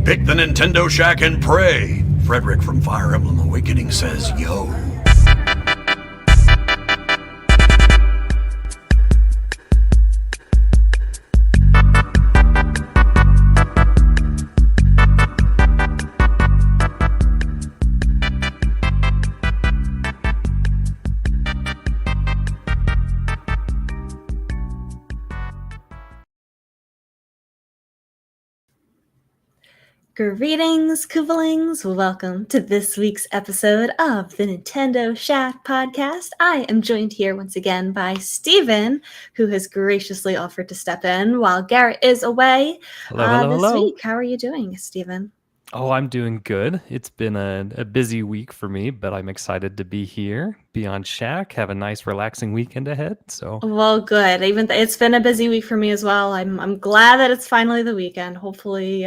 Pick the Nintendo Shack and pray. Frederick from Fire Emblem Awakening says, yo. Greetings, Koovalings. Welcome to this week's episode of the Nintendo Shack podcast. I am joined here once again by Steven, who has graciously offered to step in while Garrett is away. This week. How are you doing, Steven? Oh, I'm doing good. It's been a busy week for me, but I'm excited to be here, be on Shack, have a nice relaxing weekend ahead. So, well, good. It's been a busy week for me as well. I'm glad that it's finally the weekend. Hopefully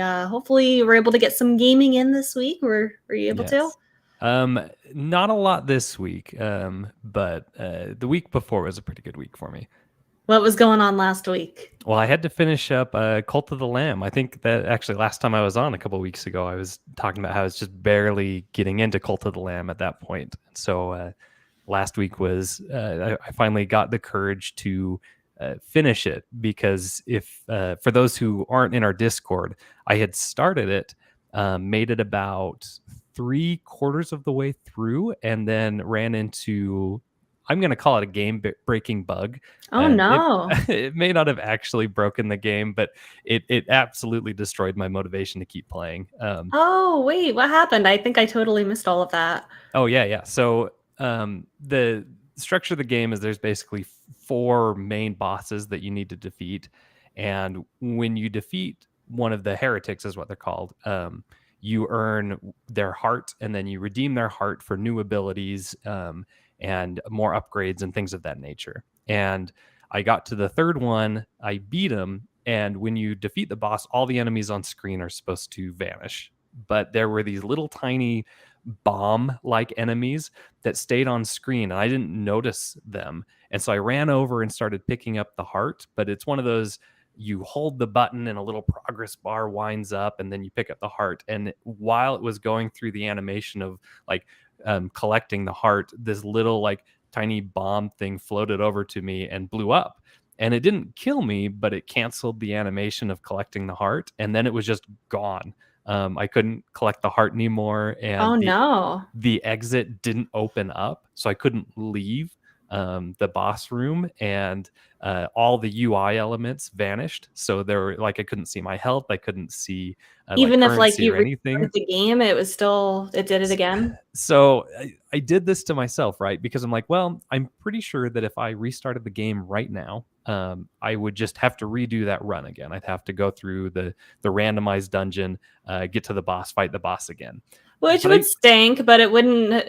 we're able to get some gaming in this week. Were you able to? Not a lot this week, but the week before was a pretty good week for me. What was going on last week? Well, I had to finish up Cult of the Lamb. I think that actually last time I was on a couple of weeks ago, I was talking about how I was just barely getting into Cult of the Lamb at that point. So last week was I finally got the courage to finish it, because if for those who aren't in our Discord, I had started it, made it about 3/4 of the way through, and then ran into, I'm going to call it a game-breaking bug. Oh, no. It may not have actually broken the game, but it absolutely destroyed my motivation to keep playing. Oh, wait, what happened? I think I totally missed all of that. Oh, yeah. So the structure of the game is there's basically 4 main bosses that you need to defeat. And when you defeat one of the heretics, is what they're called, you earn their heart, and then you redeem their heart for new abilities, and more upgrades and things of that nature. And I got to the 3rd one, I beat him, and when you defeat the boss, all the enemies on screen are supposed to vanish. But there were these little tiny bomb-like enemies that stayed on screen, and I didn't notice them. And so I ran over and started picking up the heart, but it's one of those, you hold the button and a little progress bar winds up, and then you pick up the heart. And while it was going through the animation of like collecting the heart, this little like tiny bomb thing floated over to me and blew up, and it didn't kill me, but it canceled the animation of collecting the heart, and then it was just gone. I couldn't collect the heart anymore, and the exit didn't open up, so I couldn't leave the boss room, and all the UI elements vanished. So there were like, I couldn't see my health, I couldn't see even if like you restarted the game, it did it again. So I did this to myself, right? Because I'm like, well, I'm pretty sure that if I restarted the game right now, I would just have to redo that run again. I'd have to go through the randomized dungeon, get to the boss, fight the boss again. Which would stink, but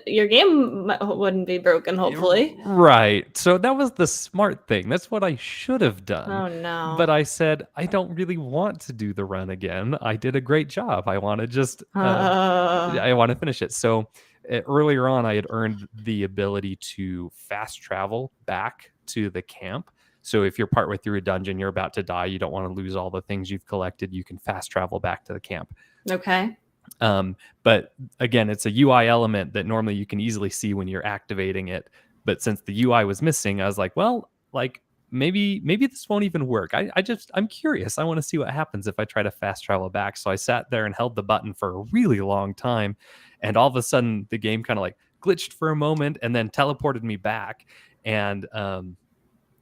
your game wouldn't be broken, hopefully. Right. So that was the smart thing. That's what I should have done. Oh, no. But I said, I don't really want to do the run again. I did a great job. I want to just, I want to finish it. So earlier on, I had earned the ability to fast travel back to the camp. So if you're partway through a dungeon, you're about to die, you don't want to lose all the things you've collected, you can fast travel back to the camp. Okay. But again, it's a UI element that normally you can easily see when you're activating it. But since the UI was missing, I was like, well, like maybe this won't even work. I'm curious. I want to see what happens if I try to fast travel back. So I sat there and held the button for a really long time. And all of a sudden the game kind of like glitched for a moment and then teleported me back. And,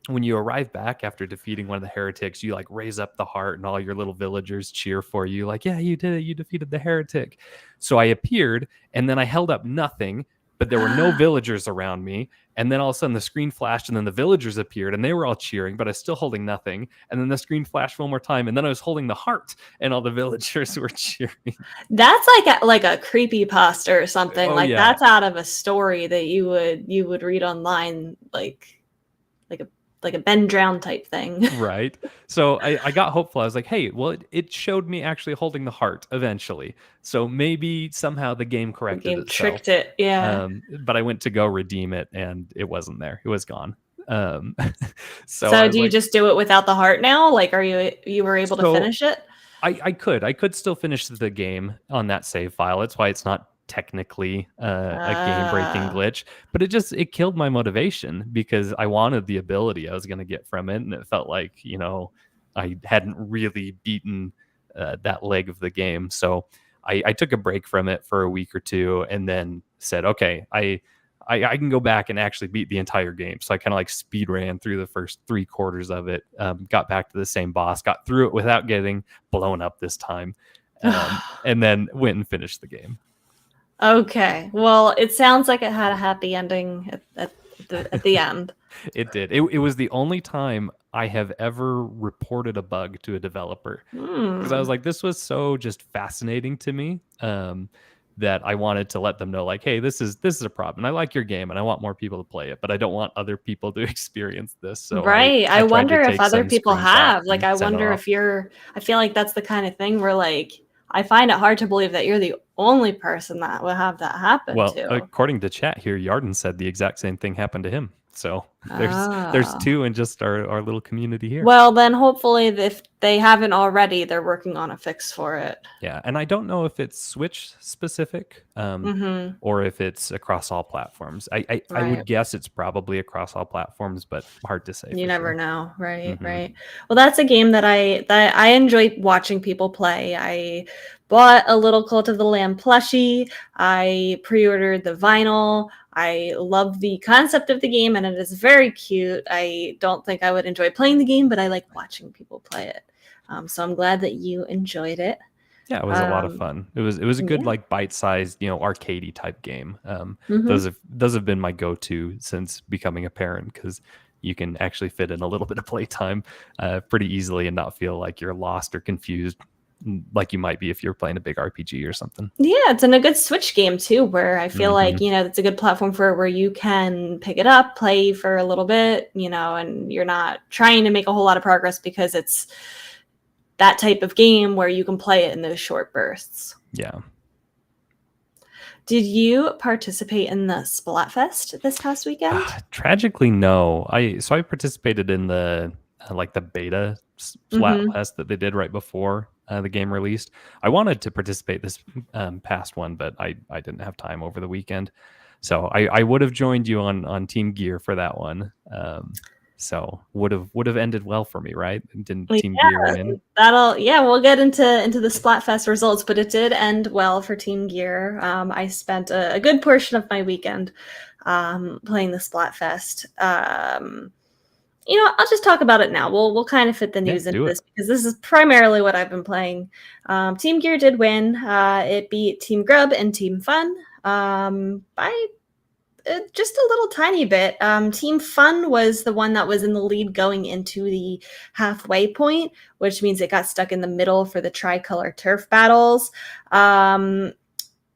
when you arrive back after defeating one of the heretics, you like raise up the heart and all your little villagers cheer for you. Like, yeah, you did it. You defeated the heretic. So I appeared, and then I held up nothing, but there were no villagers around me. And then all of a sudden the screen flashed, and then the villagers appeared, and they were all cheering, but I was still holding nothing. And then the screen flashed one more time, and then I was holding the heart, and all the villagers were cheering. That's like a creepypasta or something. That's out of a story that you would read online, like a Ben Drown type thing. Right. So I got hopeful. I was like, hey, well, it showed me actually holding the heart eventually. So maybe somehow the game corrected itself. Tricked it, yeah. But I went to go redeem it, and it wasn't there. It was gone. So do you just do it without the heart now? Like, you were able to finish it? I could still finish the game on that save file. That's why it's not technically a game breaking Ah. glitch, but it killed my motivation because I wanted the ability I was going to get from it, and it felt like I hadn't really beaten that leg of the game. So I took a break from it for a week or two, and then said, okay, I can go back and actually beat the entire game. So I kind of like speed ran through the first 3/4 of it, got back to the same boss, got through it without getting blown up this time, and then went and finished the game. Okay. Well, it sounds like it had a happy ending at the end. It did. It was the only time I have ever reported a bug to a developer, because I was like, this was so just fascinating to me, that I wanted to let them know, like, hey, this is a problem. I like your game and I want more people to play it, but I don't want other people to experience this. So Right. I tried to wonder if take other some people screenshots have. Like, and I send it wonder off. if I feel like that's the kind of thing where, like, I find it hard to believe that you're the only person that will have that happen Well, to. according to chat here, Yarden said the exact same thing happened to him. So there's Ah. two in just our little community here. Well, then hopefully, if they haven't already, they're working on a fix for it. Yeah, and I don't know if it's Switch specific, Mm-hmm. or if it's across all platforms. I Right. would guess it's probably across all platforms, but hard to say. You for never sure. know, right? Mhm. Right. Well, that's a game that I enjoy watching people play. I bought a little Cult of the Lamb plushie. I pre-ordered the vinyl. I love the concept of the game, and it is very cute. I don't think I would enjoy playing the game, but I like watching people play it. So I'm glad that you enjoyed it. Yeah, it was a lot of fun. It was a good Yeah. like bite-sized, arcadey type game. Mhm. Those have been my go-to since becoming a parent, because you can actually fit in a little bit of playtime pretty easily and not feel like you're lost or confused like you might be if you're playing a big RPG or something. Yeah, it's in a good Switch game too, where I feel like, Mhm. it's a good platform for where you can pick it up, play for a little bit, and you're not trying to make a whole lot of progress because it's that type of game where you can play it in those short bursts. Yeah. Did you participate in the Splatfest this past weekend? Tragically, no. I participated in the like the beta Splatfest that they did right before the game released. I wanted to participate this past one, but I didn't have time over the weekend. So I would have joined you on Team Gear for that one. So would have ended well for me, right? Didn't Team Gear win? We'll get into the Splatfest results, but it did end well for Team Gear. I spent a good portion of my weekend playing the Splatfest. I'll just talk about it now. We'll kind of fit the news into this because this is primarily what I've been playing. Team Gear did win. It beat Team Grub and Team Fun by just a little tiny bit. Team Fun was the one that was in the lead going into the halfway point, which means it got stuck in the middle for the tricolor turf battles.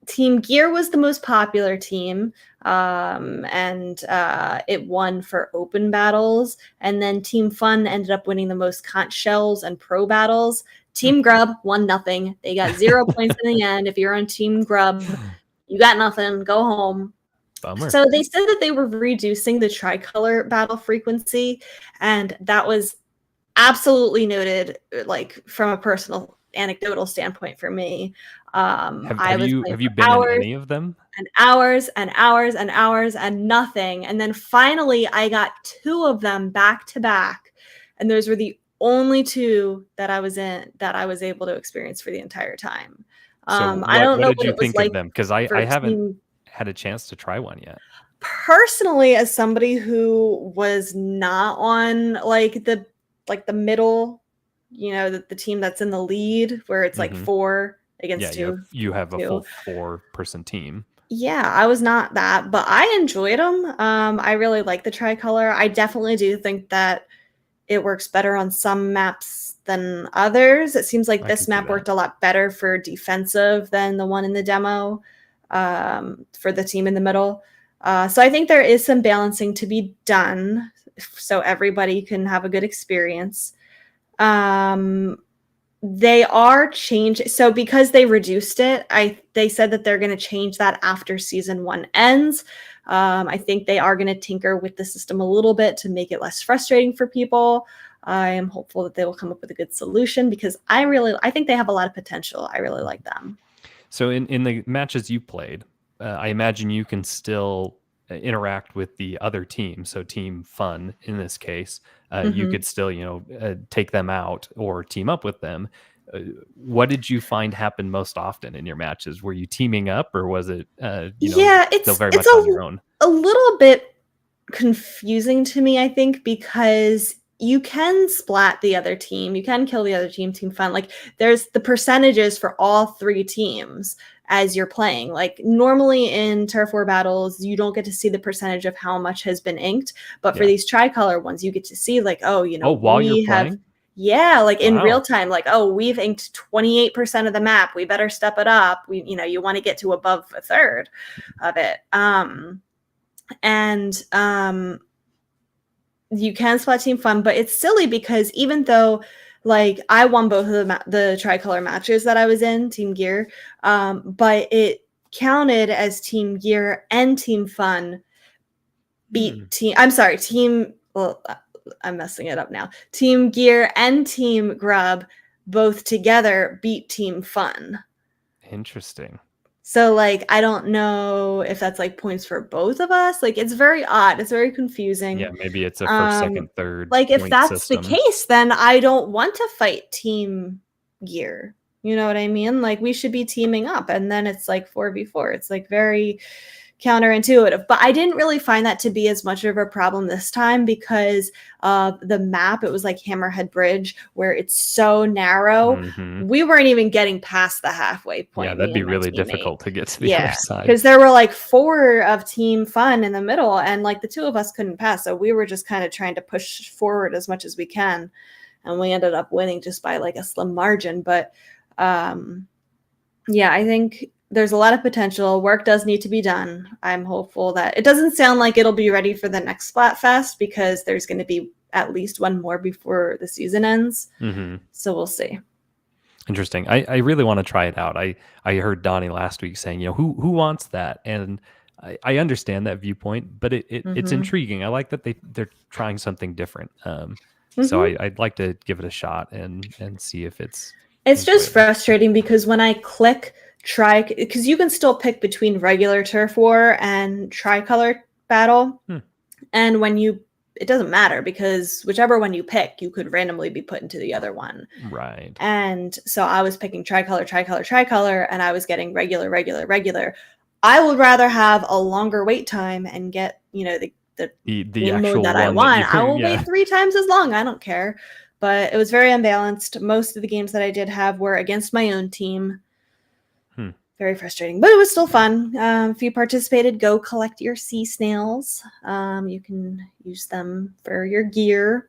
Team Gear was the most popular team, and it won for open battles. And then Team Fun ended up winning the most conch shells and pro battles. Team Grub won nothing. They got 0 points in the end. If you're on Team Grub, you got nothing. Go home. Bummer. So they said that they were reducing the tricolor battle frequency, and that was absolutely noted, like from a personal anecdotal standpoint for me. I was have playing you for been hours in any of them? and hours and hours and hours and nothing. And then finally I got 2 of them back to back. And those were the only 2 that I was able to experience for the entire time. I don't know what did what you it was think like of them? Because I for haven't had a chance to try one yet. personally, as somebody who was not on the middle, the team that's in the lead where it's like 4 against 2. You have a 2. full 4-person team. Yeah, I was not that, but I enjoyed them. I really like the tricolor. I definitely do think that it works better on some maps than others. It seems like I this can see map that. worked a lot better for defensive than the one in the demo, for the team in the middle. So I think there is some balancing to be done so everybody can have a good experience. They are changing. So because they reduced it, they said that they're going to change that after season 1 ends. I think they are going to tinker with the system a little bit to make it less frustrating for people. I am hopeful that they will come up with a good solution because I think they have a lot of potential. I really like them. So in the matches you played, I imagine you can still interact with the other team. So Team Fun in this case, you could still take them out or team up with them. What did you find happened most often in your matches? Were you teaming up, or was it Yeah, still very it's much on your own? a little bit confusing to me, I think, because you can splat the other team, you can kill the other team, Team Fun. Like there's the percentages for all three teams as you're playing. Like normally in turf war battles, you don't get to see the percentage of how much has been inked, but for these tricolor ones, you get to see like, while you're playing. Yeah, like in real Wow. time, like, we've inked 28% of the map. We better step it up. You want to get to above a third of it. And you can splat Team Fun, but it's silly because even though like I won both of the tricolor matches that I was in, Team Gear, but it counted as Team Gear and Team Fun beat Team. Well, I'm messing it up now. Team Gear and Team Grub both together beat Team Fun. Interesting. So, like, I don't know if that's like points for both of us. Like, it's very odd. It's very confusing. Yeah, maybe it's a first, second, third. Like, if that's system. the case, then I don't want to fight Team Gear. You know what I mean? Like, we should be teaming up, and then it's like 4v4. It's like very counterintuitive, but I didn't really find that to be as much of a problem this time because of the map. It was like Hammerhead Bridge where it's so narrow. We weren't even getting past the halfway point. Yeah, that'd be really difficult to get to the other side. Because there were like 4 of Team Fun in the middle and like the 2 of us couldn't pass. So we were just kind of trying to push forward as much as we can. And we ended up winning just by like a slim margin. But yeah, I think there's a lot of potential. Work does need to be done. I'm hopeful that it doesn't sound like it'll be ready for the next Splatfest because there's going to be at least one more before the season ends. So we'll see. Interesting. I really want to try it out. I heard Donnie last week saying, who wants that? And I understand that viewpoint, but it's intriguing. I like that they're trying something different. So I'd like to give it a shot and see if it's just frustrating because when I click try, because you can still pick between regular turf war and tricolor battle, and when it doesn't matter because whichever one you pick, you could randomly be put into the other one. Right. And so I was picking tricolor, and I was getting regular. I would rather have a longer wait time and get the game actual mode that I one want. I will wait 3 times as long. I don't care. But it was very unbalanced. Most of the games that I did have were against my own team. Very frustrating, but it was still fun. If you participated, go collect your sea snails. You can use them for your gear.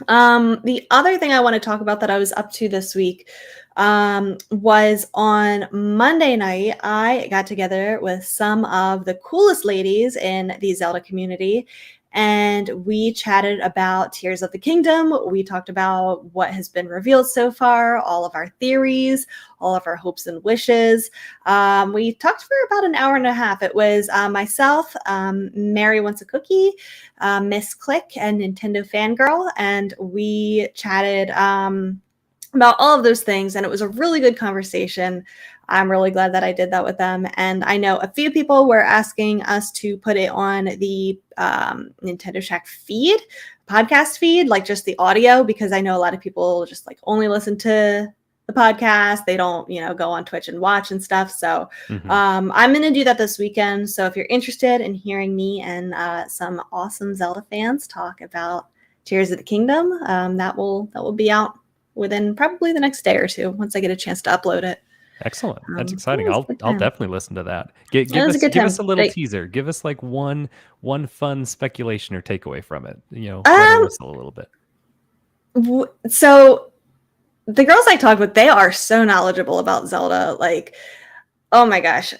The other thing I want to talk about that I was up to this week was on Monday night, I got together with some of the coolest ladies in the Zelda community, and we chatted about Tears of the Kingdom. We talked about what has been revealed so far, all of our theories, all of our hopes and wishes. We talked for about an hour and a half. It was myself, Mary Wants a Cookie, Miss Click, and Nintendo Fangirl, and we chatted about all of those things, and it was a really good conversation. I'm really glad that I did that with them. And I know a few people were asking us to put it on the Nintendo Shack podcast feed, like just the audio, because I know a lot of people just like only listen to the podcast. They don't, go on Twitch and watch and stuff. So I'm going to do that this weekend. So if you're interested in hearing me and some awesome Zelda fans talk about Tears of the Kingdom, that will be out within probably the next day or 2 once I get a chance to upload it. Excellent. That's exciting. I'll definitely listen to that. Give us a little teaser. Give us like one fun speculation or takeaway from it. Let us a little bit. So the girls I talked with, they are so knowledgeable about Zelda. Like, oh my gosh,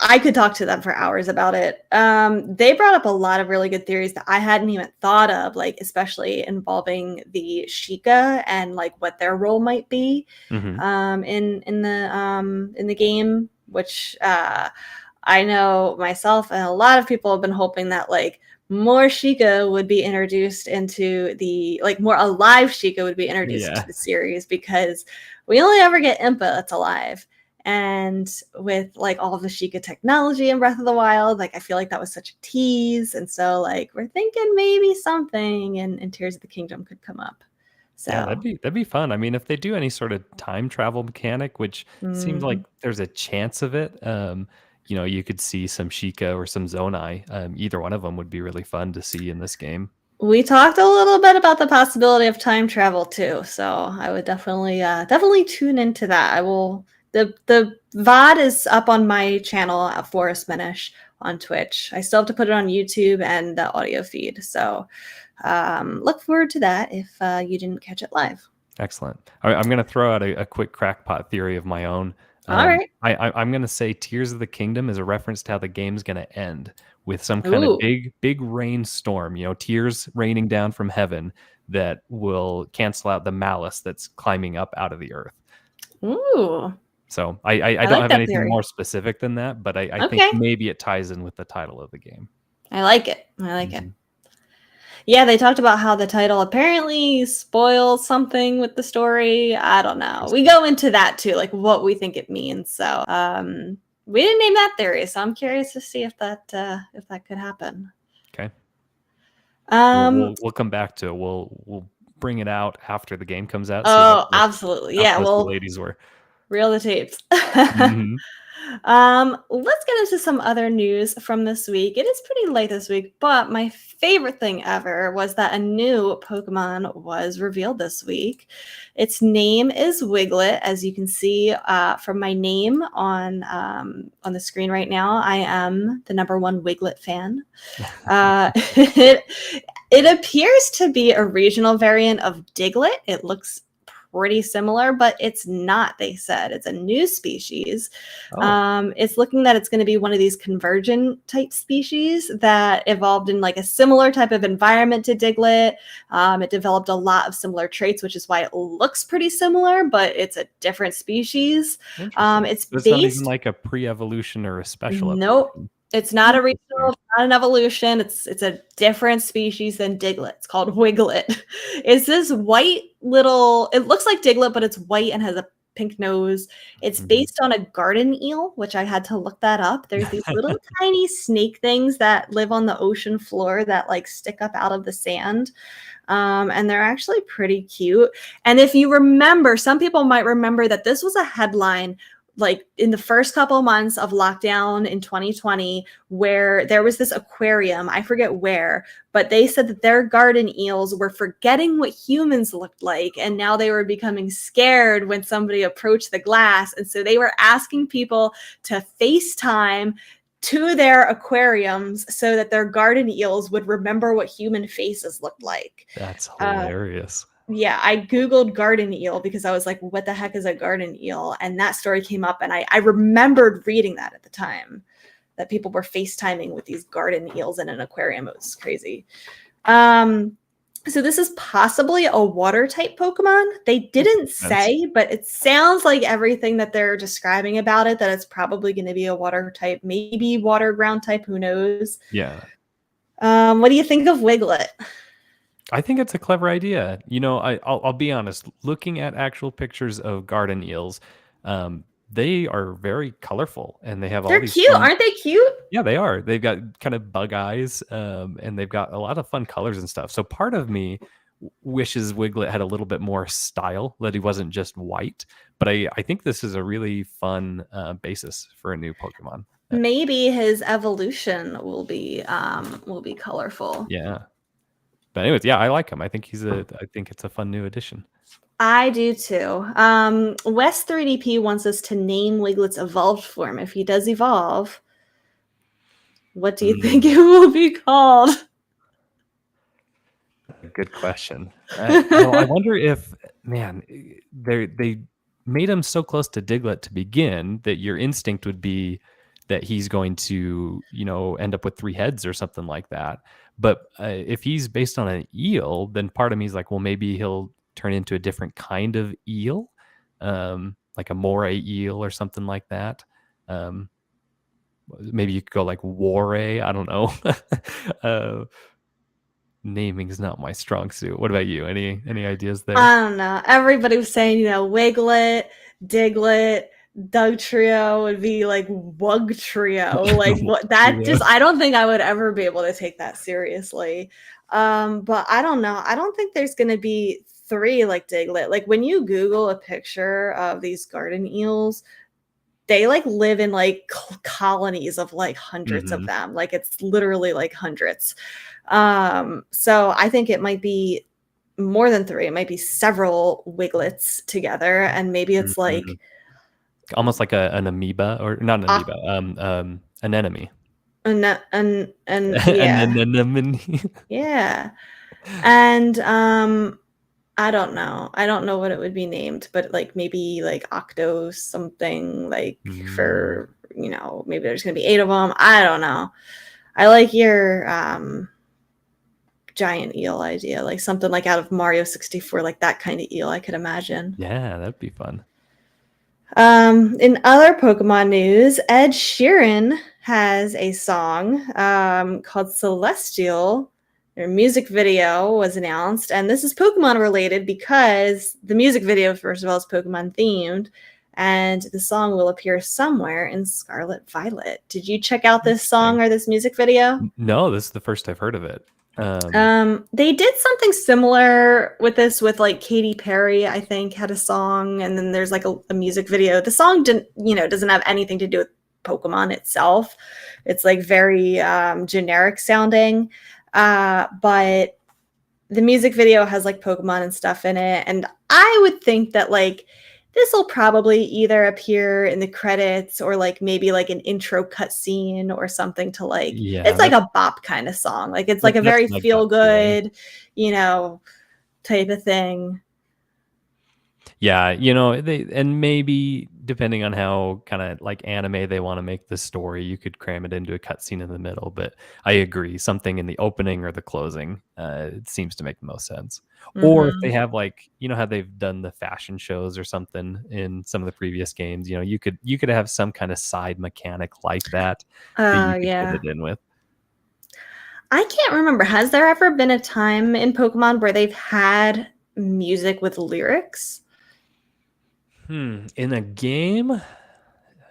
I could talk to them for hours about it. They brought up a lot of really good theories that I hadn't even thought of, like especially involving the Sheikah and like what their role might be in the game, which I know myself and a lot of people have been hoping that like more Sheikah would be introduced into the, like, more alive Sheikah would be introduced into the series, because we only ever get Impa that's alive. And with like all of the Sheikah technology in Breath of the Wild, like I feel like that was such a tease. And so like we're thinking maybe something in Tears of the Kingdom could come up. So Yeah, that'd be fun. I mean, if they do any sort of time travel mechanic, which seems like there's a chance of it, you know, you could see some Sheikah or some Zonai. Either one of them would be really fun to see in this game. we talked a little bit about the possibility of time travel too, so I would definitely tune into that. I will. The VOD is up on my channel at Forest Minish on Twitch. I still have to put it on YouTube and the audio feed, so look forward to that if you didn't catch it live. Excellent. All right, I'm going to throw out a quick crackpot theory of my own. All right. I'm going to say Tears of the Kingdom is a reference to how the game's going to end with some kind of big rainstorm, you know, tears raining down from heaven that will cancel out the malice that's climbing up out of the earth. Ooh. So I don't like have that anything theory. more specific than that, but I think maybe it ties in with the title of the game. I like it. I like it. Yeah, they talked about how the title apparently spoils something with the story. I don't know. We go into that too, like what we think it means. So we didn't name that theory, so I'm curious to see if that could happen. Okay. We'll come back to it. We'll bring it out after the game comes out. Absolutely. Yeah. Well, the ladies were. Reel the tapes. Let's get into some other news from this week. It is pretty late this week, but my favorite thing ever was that a new Pokemon was revealed this week. Its name is Wiglett, as you can see from my name on the screen right now. I am the #1 Wiglett fan. It appears to be a regional variant of Diglett. It looks pretty similar, but it's not, they said. It's a new species. It's looking that it's going to be one of these convergent type species that evolved in like a similar type of environment to Diglett. It developed a lot of similar traits, which is why it looks pretty similar, but it's a different species. It's not based even like a pre-evolution or a special Nope. evolution. It's not a regional, it's not an evolution. It's a different species than Diglett. It's called Wiglett. It's this white little, it looks like Diglett, but it's white and has a pink nose. It's based on a garden eel, which I had to look that up. There's these little tiny snake things that live on the ocean floor that like stick up out of the sand. And they're actually pretty cute. And if you remember, some people might remember that this was a headline like in the first couple months of lockdown in 2020, where there was this aquarium, I forget where, but they said that their garden eels were forgetting what humans looked like. And now they were becoming scared when somebody approached the glass. And so they were asking people to FaceTime to their aquariums so that their garden eels would remember what human faces looked like. That's hilarious. Yeah, I Googled garden eel because I was like, what the heck is a garden eel? And that story came up, and I remembered reading that at the time, that people were FaceTiming with these garden eels in an aquarium. It was crazy. So this is possibly a water type Pokemon. They didn't say, but it sounds like everything that they're describing about it, that it's probably going to be a water type, maybe water ground type, who knows? Yeah. What do you think of Wiglett? I think it's a clever idea. You know, I'll be honest. Looking at actual pictures of garden eels, they are very colorful, and they have all these. They're cute, aren't they cute? Yeah, they are. They've got kind of bug eyes, and they've got a lot of fun colors and stuff. So part of me wishes Wiglett had a little bit more style, that he wasn't just white. But I think this is a really fun basis for a new Pokemon. Maybe his evolution will be colorful. Yeah. But anyways, yeah, I like him. I think I think it's a fun new addition. I do too. West 3DP wants us to name Wiglett's evolved form. If he does evolve, what do you think it will be called? Good question. I wonder if, man, they made him so close to Diglett to begin that your instinct would be that he's going to, you know, end up with 3 heads or something like that. But if he's based on an eel, then part of me is like, well, maybe he'll turn into a different kind of eel, like a moray eel or something like that. maybe you could go like Waray. I don't know. Naming is not my strong suit. What about you? Any ideas there? I don't know. Everybody was saying, Wiglett, Diglett, Doug Trio would be like Wug Trio. Like what that just I don't think I would ever be able to take that seriously. But I don't know. I don't think there's gonna be 3 like Diglett. Like when you Google a picture of these garden eels, they like live in like colonies of like hundreds of them. Like it's literally like hundreds. So I think it might be more than 3. It might be several Wiglets together, and maybe it's like almost like an amoeba, or not an amoeba, an enemy. And yeah. An anemone. Yeah. And I don't know. I don't know what it would be named, but like maybe like Octo something, like for maybe there's gonna be 8 of them. I don't know. I like your giant eel idea, like something like out of Mario 64, like that kind of eel I could imagine. Yeah, that'd be fun. In other Pokemon news, Ed Sheeran has a song called Celestial. Their music video was announced, and this is Pokemon related because the music video, first of all, is Pokemon themed, and the song will appear somewhere in Scarlet Violet. Did you check out this song or this music video? No, this is the first I've heard of it. They did something similar with this with like Katy Perry, I think, had a song, and then there's like a music video. The song doesn't have anything to do with Pokemon itself. It's like very generic sounding, but the music video has like Pokemon and stuff in it, and I would think that like this will probably either appear in the credits or like maybe like an intro cutscene or something to like, it's like a bop kind of song. Like it's like a very feel good, type of thing. Yeah, and maybe depending on how kind of like anime they want to make the story, you could cram it into a cutscene in the middle. But I agree, something in the opening or the closing, it seems to make the most sense. Or if they have like, how they've done the fashion shows or something in some of the previous games, you could have some kind of side mechanic like that that you could fit it in with. I can't remember. Has there ever been a time in Pokemon where they've had music with lyrics? In a game,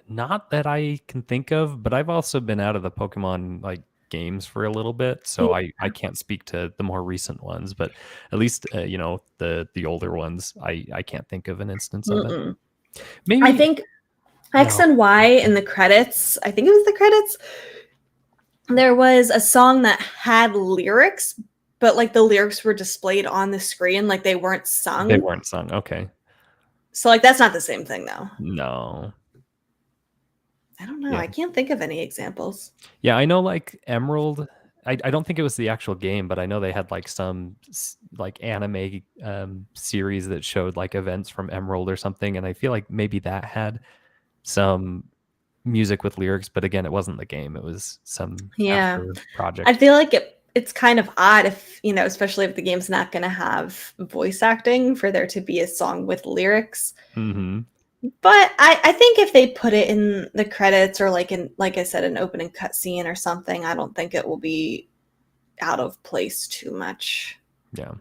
not that I can think of, but I've also been out of the Pokemon like games for a little bit, so I can't speak to the more recent ones, but at least the older ones, I can't think of an instance of it. Maybe I think X and Y in the credits, I think it was the credits, there was a song that had lyrics, but like the lyrics were displayed on the screen, like they weren't sung. Okay. So like that's not the same thing though. No. I don't know. I can't think of any examples. Yeah, I know like Emerald. I don't think it was the actual game, but I know they had like some like anime series that showed like events from Emerald or something, and I feel like maybe that had some music with lyrics, but again, it wasn't the game. It was some after project. I feel like it's kind of odd if, especially if the game's not going to have voice acting, for there to be a song with lyrics. But I think if they put it in the credits or like I said, an opening cutscene or something, I don't think it will be out of place too much. Yeah.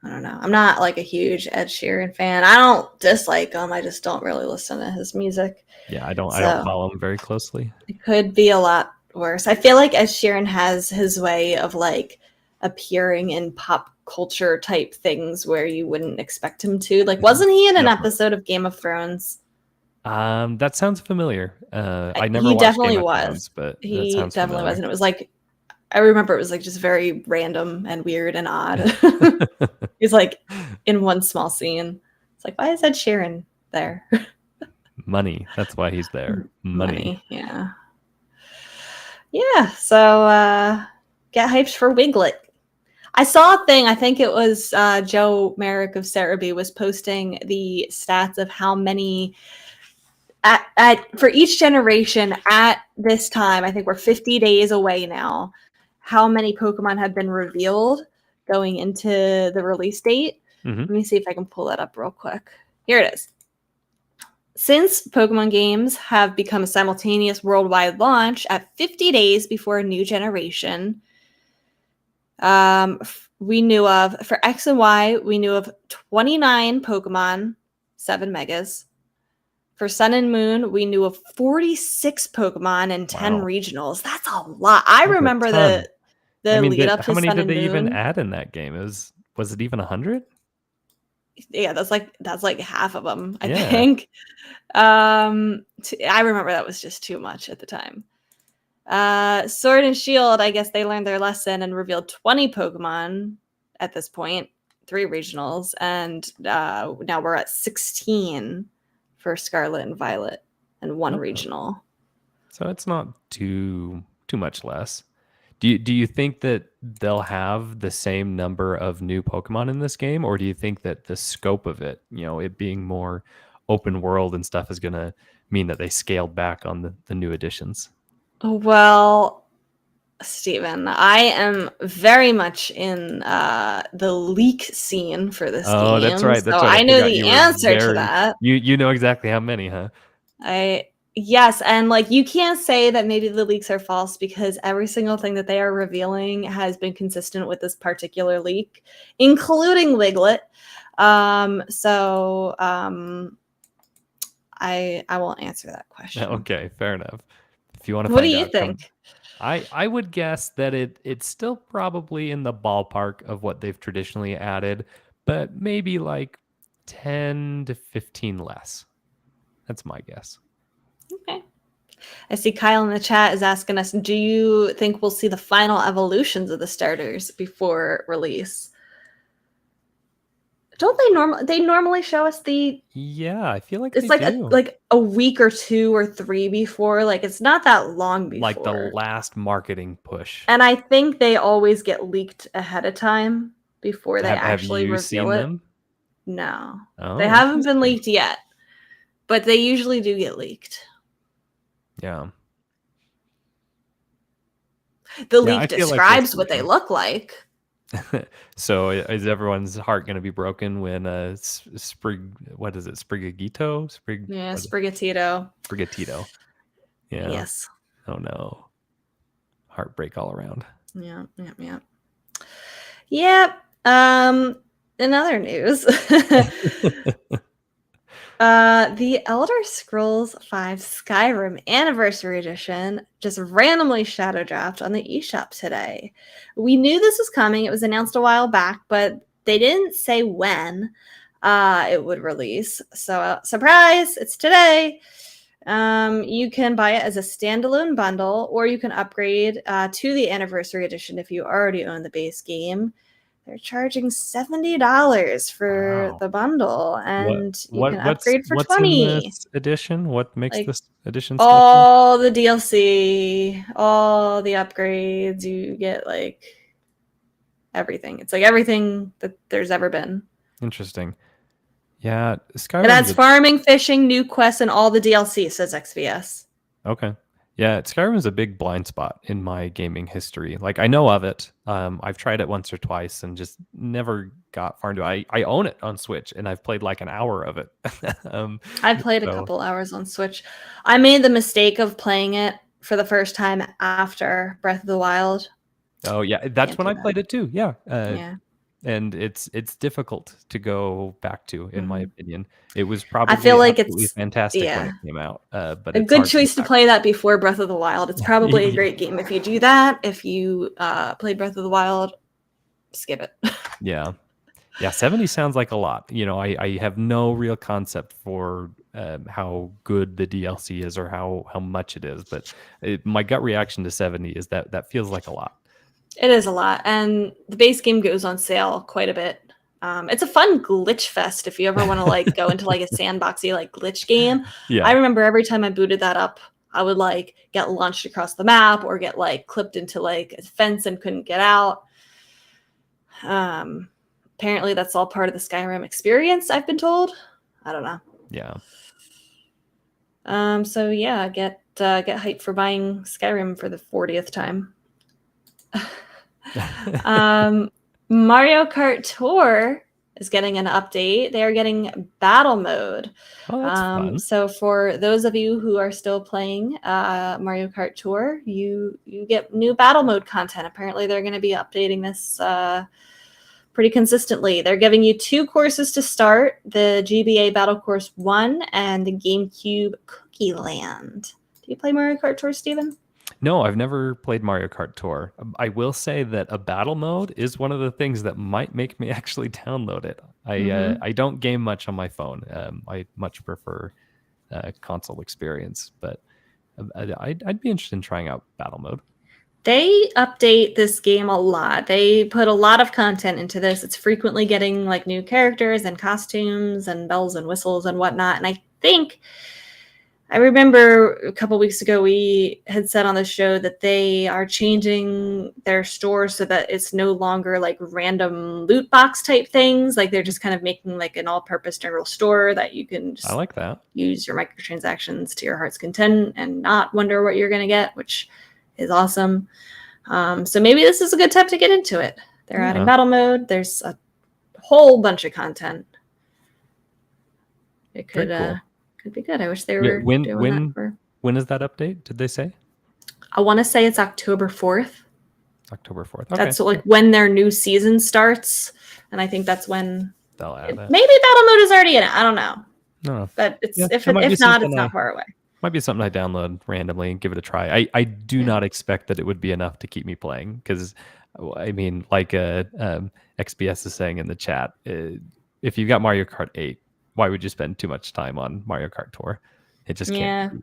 I don't know. I'm not like a huge Ed Sheeran fan. I don't dislike him. I just don't really listen to his music. Yeah, I don't follow him very closely. It could be a lot worse. I feel like Ed Sheeran has his way of like appearing in pop culture type things where you wouldn't expect him to. Like, wasn't he in an episode of Game of Thrones? That sounds familiar. I never he watched definitely Game of was. Thrones, but he that sounds definitely familiar. was, and it was like, I remember it was like just very random and weird and odd. He's like in one small scene. It's like, why is Ed Sheeran there? Money. That's why he's there. Money. Yeah. Yeah. So get hyped for Wiglett. I saw a thing. I think it was Joe Merrick of Cerebi was posting the stats of how many for each generation at this time. I think we're 50 days away now. How many Pokemon have been revealed going into the release date? Let me see if I can pull that up real quick. Here it is. Since Pokemon games have become a simultaneous worldwide launch at 50 days before a new generation, we knew of, for X and Y, we knew of 29 Pokemon, 7 megas. For Sun and Moon, we knew of 46 Pokemon and 10 Wow. regionals. That's a lot. I That's a remember ton. the lead up how to many Sun did and they even Moon. add in that game? Was it even 100? Yeah, that's like half of them, I Yeah. think. I remember that was just too much at the time. Sword and Shield, I guess they learned their lesson and revealed 20 Pokemon at this point, 3 regionals, and now we're at 16 for Scarlet and Violet and 1 Okay. regional. So it's not too much less. Do you think that they'll have the same number of new Pokemon in this game, or do you think that the scope of it, it being more open world and stuff, is going to mean that they scaled back on the new additions? Well, Steven, I am very much in the leak scene for this game. Oh, that's right. That's so right. I know forgot the you were answer to that. You know exactly how many, huh? Yes, and like you can't say that maybe the leaks are false because every single thing that they are revealing has been consistent with this particular leak, including Wiglett. I won't answer that question. Okay, fair enough. If you want to What find do you out, think? I would guess that it's still probably in the ballpark of what they've traditionally added, but maybe like 10 to 15 less. That's my guess. Okay. I see Kyle in the chat is asking us, do you think we'll see the final evolutions of the starters before release? Don't they normally show us Yeah, I feel like it's they like do. a week or 2 or 3 before, like it's not that long before. Like the last marketing push. And I think they always get leaked ahead of time before they Have actually you reveal seen it. them? No. Oh, They haven't been interesting. leaked yet. But they usually do get leaked. Yeah. The Yeah, I leak feel like we'll describes see what they them. look like. So is everyone's heart going to be broken when what is it? Sprigagito? Yeah, Sprigatito. Sprigatito. Yeah. Yes. Oh no. Heartbreak all around. Yeah. Yep. In other news, the Elder Scrolls V Skyrim Anniversary Edition just randomly shadow dropped on the eShop today. We knew this was coming. It was announced a while back, but they didn't say when it would release. So, surprise, it's today. You can buy it as a standalone bundle, or you can upgrade to the Anniversary Edition if you already own the base game. They're charging $70 for the bundle, and you can upgrade for what's in $20. this edition? What makes Like this edition special? all the DLC, all the upgrades. You get like everything. It's like everything that there's ever been. Interesting. Yeah, Skyrim. It adds farming, fishing, new quests, and all the DLC, says XVS. Okay. Yeah, Skyrim is a big blind spot in my gaming history. Like I know of it. I've tried it once or twice and just never got far into it. I own it on Switch and I've played like an hour of it. I've played a couple hours on Switch. I made the mistake of playing it for the first time after Breath of the Wild. Oh yeah, that's when I played it too. Yeah. Yeah. And it's difficult to go back to, in my opinion. It was probably I feel like absolutely fantastic when it came out. But a good choice to play that before Breath of the Wild. It's probably a great game if you do that. If you played Breath of the Wild, skip it. Yeah. 70 sounds like a lot. I have no real concept for how good the DLC is or how much it is, but my gut reaction to 70 is that feels like a lot. It is a lot, and the base game goes on sale quite a bit. It's a fun glitch fest if you ever want to like go into like a sandboxy like glitch game. Yeah. I remember every time I booted that up, I would like get launched across the map or get like clipped into like a fence and couldn't get out. Apparently that's all part of the Skyrim experience, I've been told. I don't know. Yeah. So yeah, get hyped for buying Skyrim for the 40th time. Mario Kart Tour is getting an update. They are getting battle mode. Oh, that's fun. So for those of you who are still playing Mario Kart Tour, you get new battle mode content. Apparently, they're going to be updating this pretty consistently. They're giving you 2 courses to start: the GBA Battle Course 1 and the GameCube Cookie Land. Do you play Mario Kart Tour, Steven? No, I've never played Mario Kart Tour. I will say that a battle mode is one of the things that might make me actually download it. I don't game much on my phone. I much prefer console experience, but I'd be interested in trying out battle mode. They update this game a lot. They put a lot of content into this. It's frequently getting like new characters and costumes and bells and whistles and whatnot. And I remember a couple weeks ago we had said on the show that they are changing their store so that it's no longer like random loot box type things. Like they're just kind of making like an all-purpose general store that you can just I like that. Use your microtransactions to your heart's content and not wonder what you're going to get, which is awesome. So maybe this is a good time to get into it. They're adding battle mode. There's a whole bunch of content. It could could be good. I wish they were doing that. When is that update? Did they say? I want to say it's October 4th. October 4th. Okay. That's like when their new season starts, and I think that's when they'll add it. Maybe battle mode is already in it. I don't know. No, but it's if not, it's not far away. Might be something I download randomly and give it a try. I do not expect that it would be enough to keep me playing because, I mean, like XBS is saying in the chat, if you've got Mario Kart 8, why would you spend too much time on Mario Kart Tour? It just can't. Yeah.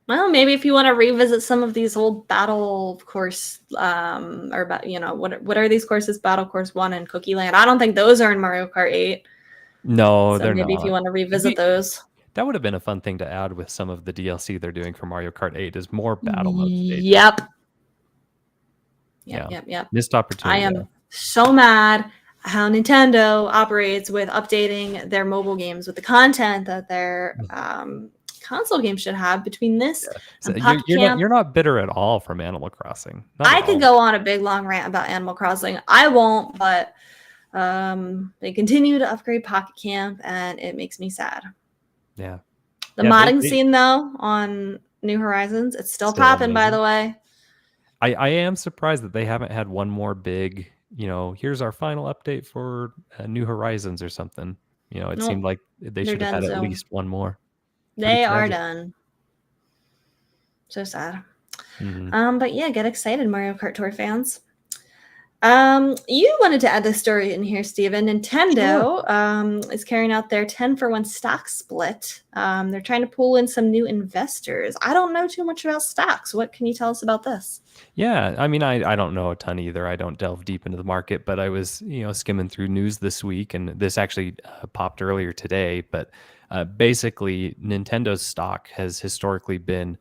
Well, maybe if you want to revisit some of these old battle course, or about what are these courses? Battle Course 1 and Cookie Land. I don't think those are in Mario Kart 8. No, so they're maybe not. If you want to revisit those. That would have been a fun thing to add with some of the DLC they're doing for Mario Kart 8 is more battle mode stages. Yep. Missed opportunity. I am so mad how Nintendo operates with updating their mobile games with the content that their console games should have between this and Pocket Camp. You're not bitter at all from Animal Crossing. I could go on a big long rant about Animal Crossing. I won't, but they continue to upgrade Pocket Camp and it makes me sad. Yeah. The modding scene though on New Horizons, it's still popping, by the way. I am surprised that they haven't had one more big, here's our final update for New Horizons or something. It seemed like they should have had at least one more. They are done. So sad. Mm-hmm. But yeah, get excited, Mario Kart Tour fans. You wanted to add this story in here, Steven. Nintendo is carrying out their 10-for-1 stock split. They're trying to pull in some new investors. I don't know too much about stocks. What can you tell us about this? Yeah, I mean, I don't know a ton either. I don't delve deep into the market, but I was, skimming through news this week, and this actually popped earlier today. But basically, Nintendo's stock has historically been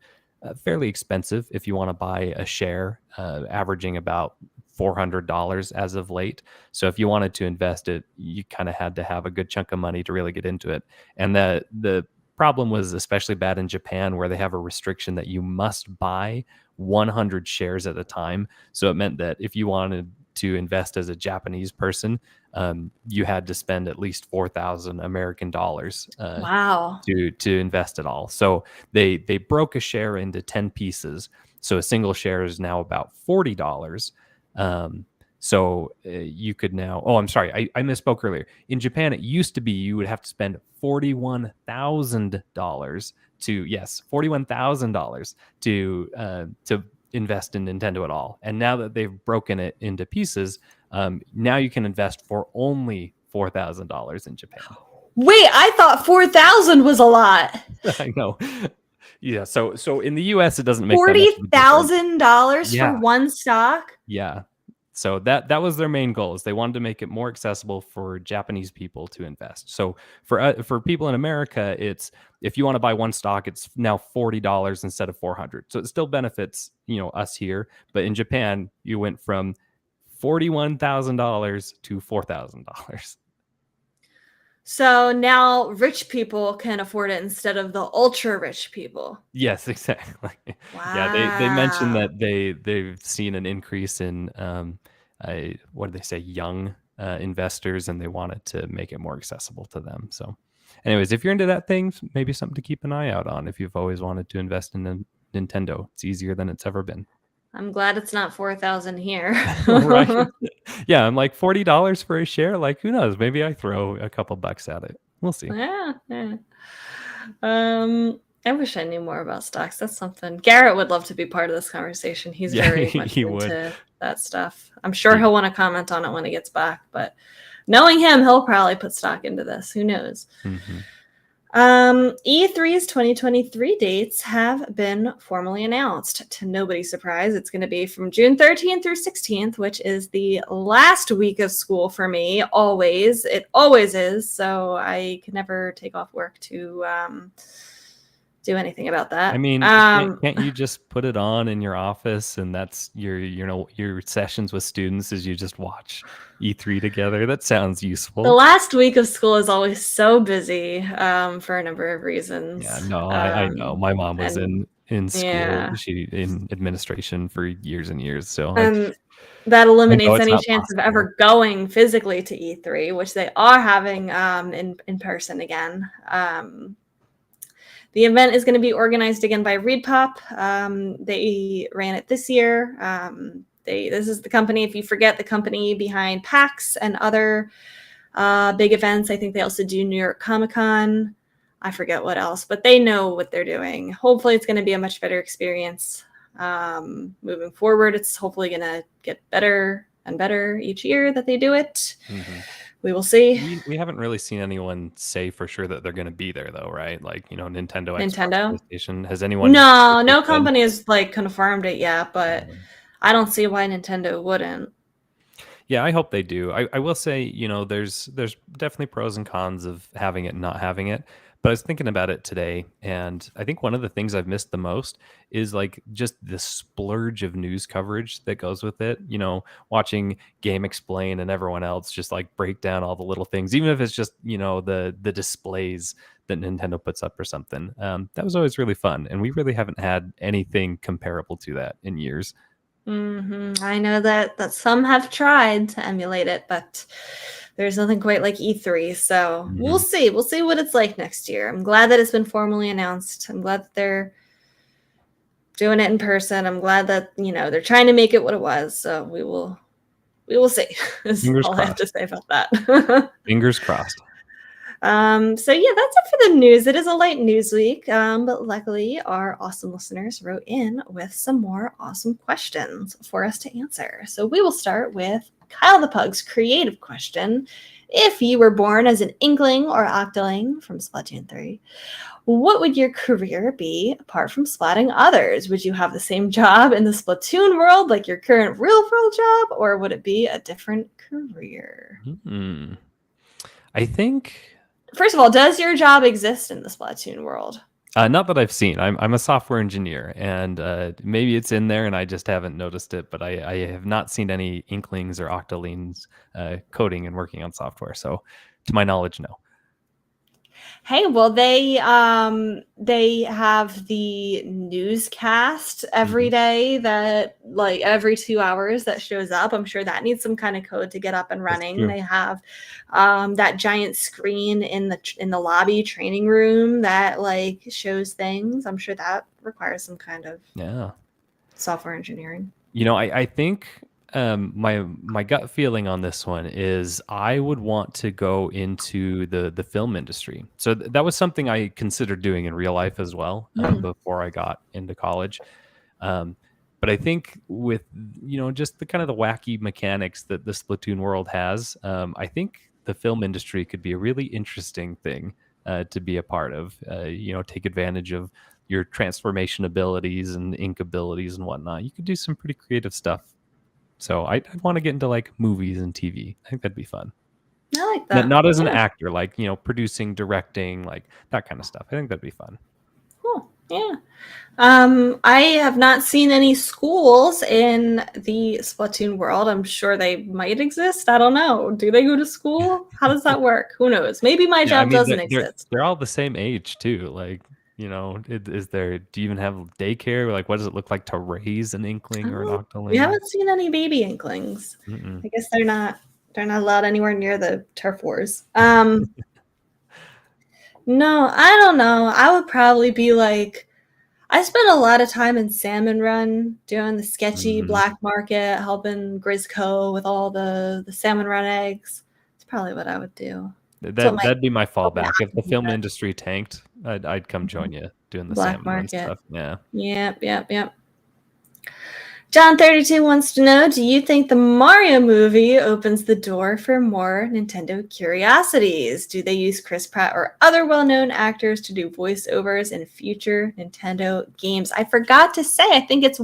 fairly expensive if you want to buy a share, averaging about $400 as of late. So if you wanted to invest it, you kind of had to have a good chunk of money to really get into it. And the problem was especially bad in Japan, where they have a restriction that you must buy 100 shares at a time. So it meant that if you wanted to invest as a Japanese person, you had to spend at least 4,000 American dollars wow. to invest it all. So they broke a share into 10 pieces. So a single share is now about $40. So you could now, I'm sorry, I misspoke earlier. In Japan, it used to be you would have to spend $41,000 to invest in Nintendo at all. And now that they've broken it into pieces, now you can invest for only $4,000 in Japan. Wait, I thought 4,000 was a lot. I know. Yeah. So in the US, it doesn't make $40,000 for one stock. Yeah. So that was their main goal, is they wanted to make it more accessible for Japanese people to invest. So for people in America, it's, if you want to buy one stock, it's now $40 instead of $400. So it still benefits, us here. But in Japan, you went from $41,000 to $4,000. So now rich people can afford it instead of the ultra rich people. Yes, exactly. Wow. Yeah, they mentioned that they've seen an increase in what do they say, young investors, and they wanted to make it more accessible to them. So, anyways, if you're into that thing, maybe something to keep an eye out on if you've always wanted to invest in a Nintendo. It's easier than it's ever been. I'm glad it's not 4,000 here. Right? Yeah, I'm like $40 for a share. Like, who knows? Maybe I throw a couple bucks at it. We'll see. Yeah. I wish I knew more about stocks. That's something. Garrett would love to be part of this conversation. He's very much he into would. that stuff. I'm sure he'll want to comment on it when he gets back, but knowing him, he'll probably put stock into this. Who knows? Mm-hmm. E3's 2023 dates have been formally announced. To nobody's surprise, it's going to be from June 13th through 16th, which is the last week of school for me. Always. It always is. So I can never take off work to do anything about that. I mean, can't you just put it on in your office, and that's your sessions with students is you just watch E3 together? That sounds useful. The last week of school is always so busy for a number of reasons. Yeah, no, I know. My mom was in school. Yeah. She in administration for years and years. So that eliminates any not chance possible. of ever going physically to E3, which they are having in person again. The event is going to be organized again by ReadPop. They ran it this year. This is the company, if you forget, the company behind PAX and other big events. I think they also do New York Comic Con. I forget what else, but they know what they're doing. Hopefully it's going to be a much better experience moving forward. It's hopefully going to get better and better each year that they do it. Mm-hmm. We will see. We haven't really seen anyone say for sure that they're going to be there, though, right? Like, Nintendo, Nintendo? Xbox, PlayStation. Has anyone? No company has like confirmed it yet, but I don't see why Nintendo wouldn't. Yeah, I hope they do. I will say, there's definitely pros and cons of having it and not having it. But I was thinking about it today, and I think one of the things I've missed the most is like just the splurge of news coverage that goes with it. Watching Game Explain and everyone else just like break down all the little things, even if it's just the displays that Nintendo puts up or something. That was always really fun, and we really haven't had anything comparable to that in years. Mm-hmm. I know that some have tried to emulate it, but there's nothing quite like E3. So We'll see. We'll see what it's like next year. I'm glad that it's been formally announced. I'm glad that they're doing it in person. I'm glad that they're trying to make it what it was. So we will see. That's Fingers all crossed. I have to say about that. Fingers crossed. So yeah, that's it for the news. It is a light news week, but luckily our awesome listeners wrote in with some more awesome questions for us to answer. So we will start with Kyle the Pug's creative question. If you were born as an Inkling or Octoling from Splatoon 3, what would your career be apart from splatting others? Would you have the same job in the Splatoon world like your current real world job, or would it be a different career? I think... First of all, does your job exist in the Splatoon world? Not that I've seen. I'm a software engineer, and maybe it's in there and I just haven't noticed it, but I have not seen any Inklings or Octolings coding and working on software. So to my knowledge, no. Hey, well, they have the newscast every day that like every 2 hours that shows up. I'm sure that needs some kind of code to get up and running. They have that giant screen in the lobby training room that like shows things. I'm sure that requires some kind of software engineering. I think my gut feeling on this one is I would want to go into the film industry. So that was something I considered doing in real life as well before I got into college. But I think with just the kind of the wacky mechanics that the Splatoon world has, I think the film industry could be a really interesting thing to be a part of. Take advantage of your transformation abilities and ink abilities and whatnot. You could do some pretty creative stuff. So I'd want to get into like movies and TV. I think that'd be fun. I like that. Not as an actor, like, producing, directing, like that kind of stuff. I think that'd be fun. Cool. Yeah. I have not seen any schools in the Splatoon world. I'm sure they might exist. I don't know. Do they go to school? How does that work? Who knows? Maybe my job doesn't exist. They're all the same age too. Like, is there? Do you even have daycare? Like, what does it look like to raise an Inkling or an Octoling? We haven't seen any baby Inklings. I guess they're not They're not allowed anywhere near the turf wars. No, I don't know. I would probably be like, I spent a lot of time in Salmon Run doing the sketchy Mhm. black market, helping Grisco with all the Salmon Run eggs. It's probably what I would do. That's what That'd be my what my fallback. If the hockey film does. industry tanked, I'd come join you doing the Black salmon run market. stuff. Yeah. Yep. John32 wants to know, do you think the Mario movie opens the door for more Nintendo curiosities? Do they use Chris Pratt or other well-known actors to do voiceovers in future Nintendo games? I forgot to say, I think it's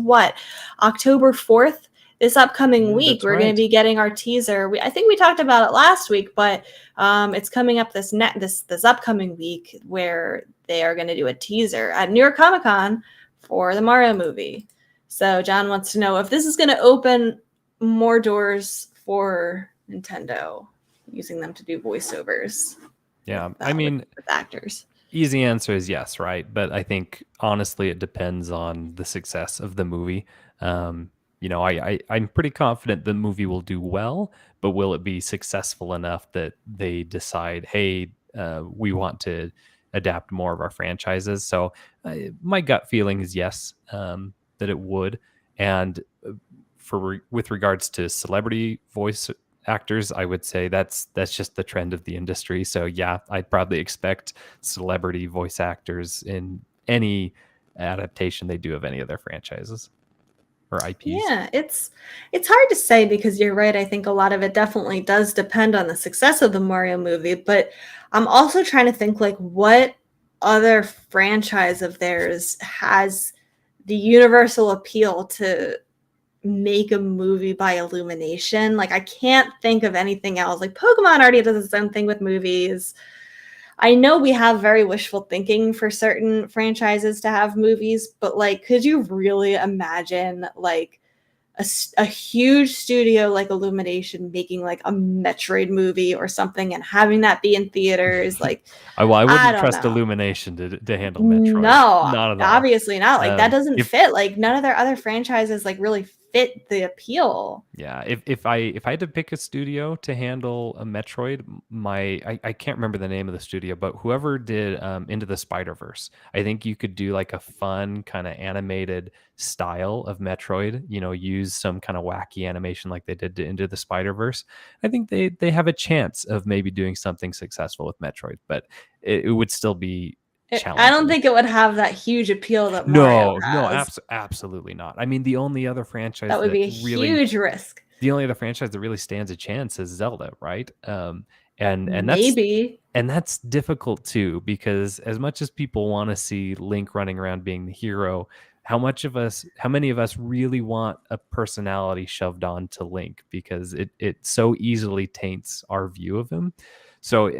October 4th, this upcoming week. That's We're going right. to be getting our teaser. I think we talked about it last week, but it's coming up this upcoming week where they are going to do a teaser at New York Comic Con for the Mario movie. So John wants to know if this is going to open more doors for Nintendo, using them to do voiceovers. Yeah. With actors. Easy answer is yes, right? But I think honestly, it depends on the success of the movie. I'm pretty confident the movie will do well, but will it be successful enough that they decide, hey, we want to adapt more of our franchises? So my gut feeling is yes, that it would. And with regards to celebrity voice actors, I would say that's just the trend of the industry. So yeah, I'd probably expect celebrity voice actors in any adaptation they do of any of their franchises or IPs. Yeah, it's hard to say because you're right. I think a lot of it definitely does depend on the success of the Mario movie, but I'm also trying to think like what other franchise of theirs has the universal appeal to make a movie by Illumination. Like I can't think of anything else. Like Pokemon already does its own thing with movies. I know we have very wishful thinking for certain franchises to have movies, but like could you really imagine like a huge studio like Illumination making like a Metroid movie or something and having that be in theaters? Like I I wouldn't don't trust know. Illumination to handle Metroid. No, Not at all. obviously not. Like that doesn't If fit. Like none of their other franchises like really fit the appeal. Yeah, if I had to pick a studio to handle a Metroid, I can't remember the name of the studio, but whoever did Into the Spider-Verse, I think you could do like a fun kind of animated style of Metroid, use some kind of wacky animation like they did to Into the Spider-Verse. I think they have a chance of maybe doing something successful with Metroid, but it would still be I don't challenging. think it would have that huge appeal that Mario has. Absolutely not. I mean, the only other franchise That would that be a really huge risk. the only other franchise that really stands a chance is Zelda, right? And Maybe. that's difficult too, because as much as people want to see Link running around being the hero, how many of us really want a personality shoved onto Link, because it so easily taints our view of him. So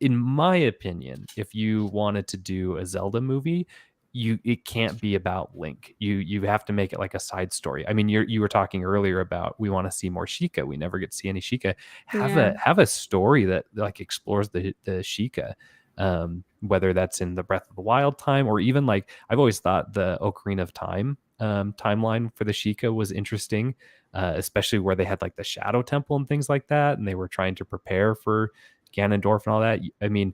in my opinion, if you wanted to do a Zelda movie, it can't be about Link. You have to make it like a side story. I mean, you were talking earlier about we want to see more Sheikah. We never get to see any Sheikah. Have a story that like explores the Sheikah, whether that's in the Breath of the Wild time, or even like I've always thought the Ocarina of Time timeline for the Sheikah was interesting, especially where they had like the Shadow Temple and things like that, and they were trying to prepare for Ganondorf and all that. I mean,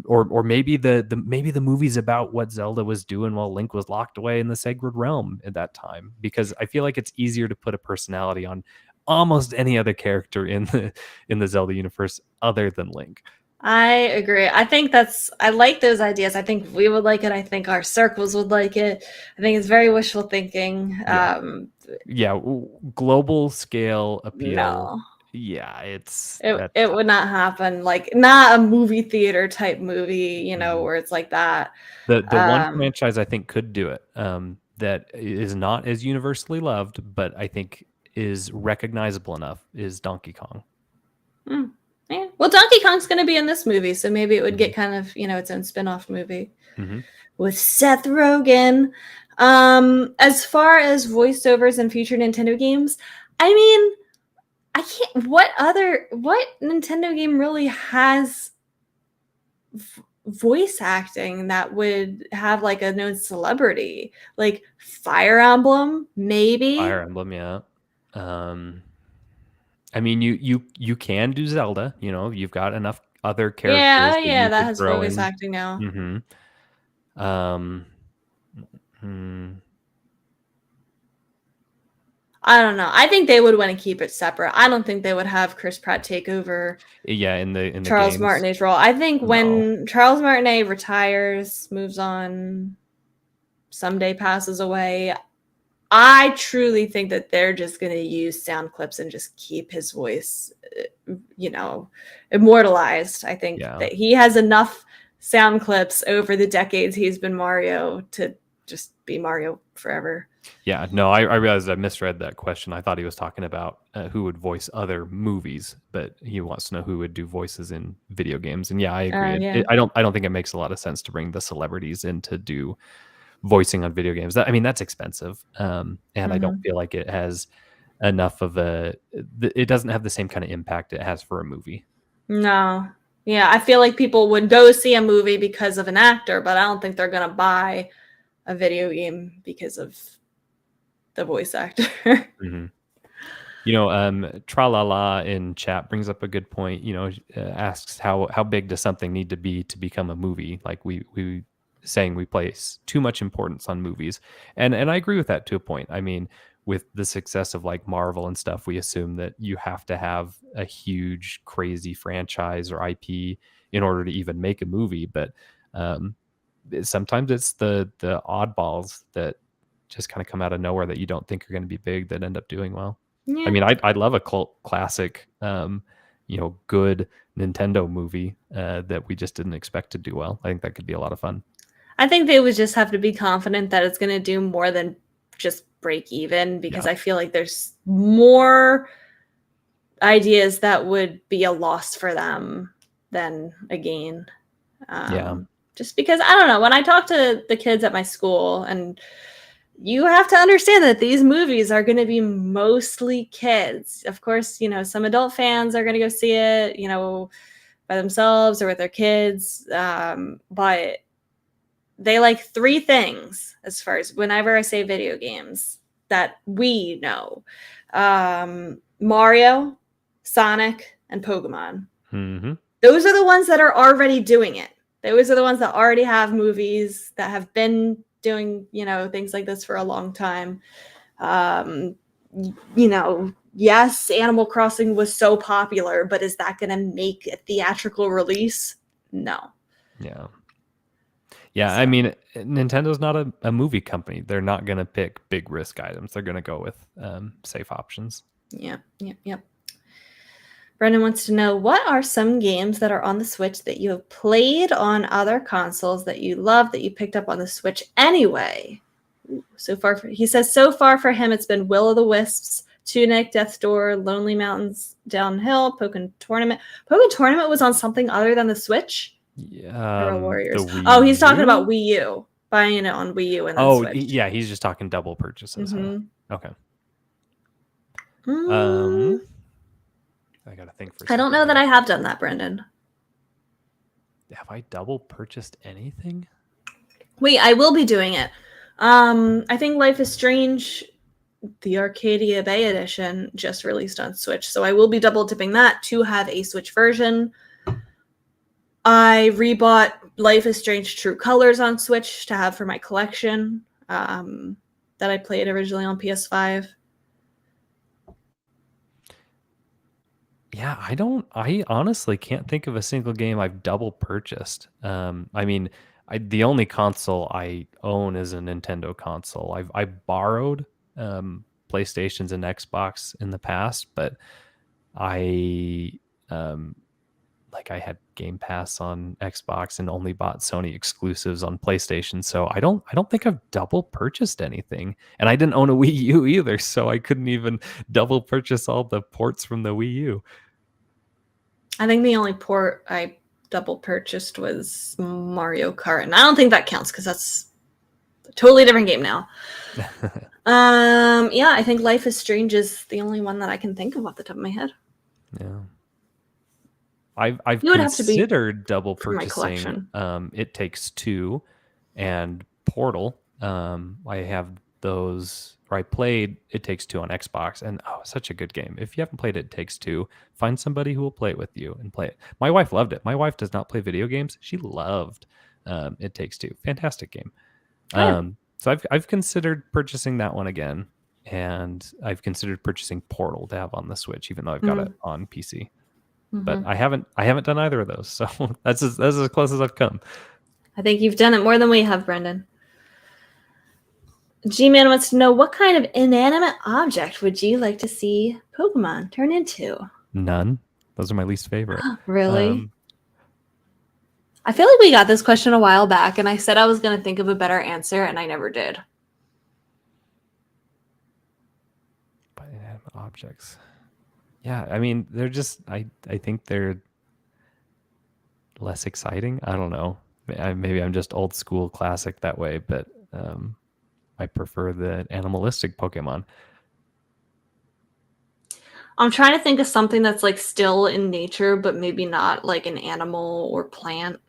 or maybe maybe the movie's about what Zelda was doing while Link was locked away in the Sacred Realm at that time, because I feel like it's easier to put a personality on almost any other character in the Zelda universe other than Link. I agree. I like those ideas. I think we would like it. I think our circles would like it. I think it's very wishful thinking. Global scale appeal. No. Yeah, it would not happen. Like not a movie theater type movie, where it's like that. The one franchise I think could do it, that is not as universally loved, but I think is recognizable enough, is Donkey Kong. Yeah. Well, Donkey Kong's going to be in this movie, so maybe it would get kind of, its own spin-off movie with Seth Rogen. As far as voiceovers in future Nintendo games, I mean, I can't. What Nintendo game really has voice acting that would have like a known celebrity? Like Fire Emblem, maybe. Fire Emblem, yeah. I mean, you can do Zelda. You know, you've got enough other characters Yeah, that yeah, you that could has throw voice in. acting now. Um, hmm, I don't know. I think they would want to keep it separate. I don't think they would have Chris Pratt take over yeah, in the Charles games, Martinet's role. I think no. when Charles Martinet retires, moves on, someday passes away, I truly think that they're just going to use sound clips and just keep his voice, immortalized. I think Yeah. that he has enough sound clips over the decades he's been Mario to just be Mario forever. Yeah, no, I realized I misread that question. I thought he was talking about who would voice other movies, but he wants to know who would do voices in video games. And yeah, I agree. Yeah. I don't think it makes a lot of sense to bring the celebrities in to do voicing on video games. I mean, that's expensive, and I don't Mhm. feel like it has enough of a. It doesn't have the same kind of impact it has for a movie. No. Yeah, I feel like people would go see a movie because of an actor, but I don't think they're going to buy a video game because of the voice actor. Mhm. You know, Tralala in chat brings up a good point. You know, asks how big does something need to become a movie? Like we saying we place too much importance on movies, and I agree with that to a point. I mean, with the success of like Marvel and stuff, we assume that you have to have a huge, crazy franchise or IP in order to even make a movie. But um, sometimes it's the oddballs that just kind of come out of nowhere that you don't think are going to be big that end up doing well. I Yeah. mean, I'd love a cult classic, good Nintendo movie that we just didn't expect to do well. I think that could be a lot of fun. I think they would just have to be confident that it's going to do more than just break even, because Yeah. I feel like there's more ideas that would be a loss for them than a gain. Yeah. Just because, I don't know, when I talk to the kids at my school, and you have to understand that these movies are going to be mostly kids. Of course, some adult fans are going to go see it, by themselves or with their kids. But they like three things, as far as whenever I say video games that we know: Mario, Sonic, and Pokemon. Mm-hmm. Those are the ones that are already doing it. Those are the ones that already have movies, that have been doing, things like this for a long time. Um, yes, Animal Crossing was so popular, but is that going to make a theatrical release? No. Yeah. Yeah. So. I mean, Nintendo's not a movie company. They're not going to pick big risk items. They're going to go with safe options. Yep. Brendan wants to know, what are some games that are on the Switch that you have played on other consoles that you love, that you picked up on the Switch anyway? Ooh, he says so far for him it's been Will o' the Wisps, Tunic, Death's Door, Lonely Mountains Downhill, Pokken Tournament. Pokken Tournament was on something other than the Switch? Hyrule Warriors. The Wii Oh, he's talking U? about Wii U. Buying it on Wii U and then Oh, Switch. yeah, he's just talking double purchases. Mm-hmm. Huh? Okay. I gotta think for a second. I don't know that I have done that, Brendan. Have I double purchased anything? Wait, I will be doing it. I think Life is Strange, the Arcadia Bay edition, just released on Switch, so I will be double dipping that to have a Switch version. I rebought Life is Strange True Colors on Switch to have for my collection, that I played originally on PS5. Yeah, I honestly can't think of a single game I've double purchased. I mean, the only console I own is a Nintendo console. I borrowed PlayStations and Xbox in the past, but I I had Game Pass on Xbox and only bought Sony exclusives on PlayStation. So I don't think I've double purchased anything. And I didn't own a Wii U either, so I couldn't even double purchase all the ports from the Wii U. I think the only port I double purchased was Mario Kart, and I don't think that counts because that's a totally different game now. Yeah, I think Life is Strange is the only one that I can think of off the top of my head. Yeah. I've You would have to be considered double for my purchasing collection. It Takes Two and Portal. I have those, or I played It Takes Two on Xbox, and such a good game. If you haven't played It Takes Two, find somebody who will play it with you and play it. My wife loved it. My wife does not play video games. She loved It Takes Two. Fantastic game. So I've considered purchasing that one again, and I've considered purchasing Portal to have on the Switch, even though I've got it on PC. But I haven't done either of those, so that's as close as I've come. I think you've done it more than we have, Brendan. G-Man wants to know, what kind of inanimate object would you like to see Pokemon turn into? None. Those are my least favorite. Really? I feel like we got this question a while back, and I said I was going to think of a better answer, and I never did. But inanimate objects. Yeah, I mean, they're just, I think they're less exciting. I don't know. Maybe I'm just old school classic that way, but I prefer the animalistic Pokemon. I'm trying to think of something that's like still in nature, but maybe not like an animal or plant.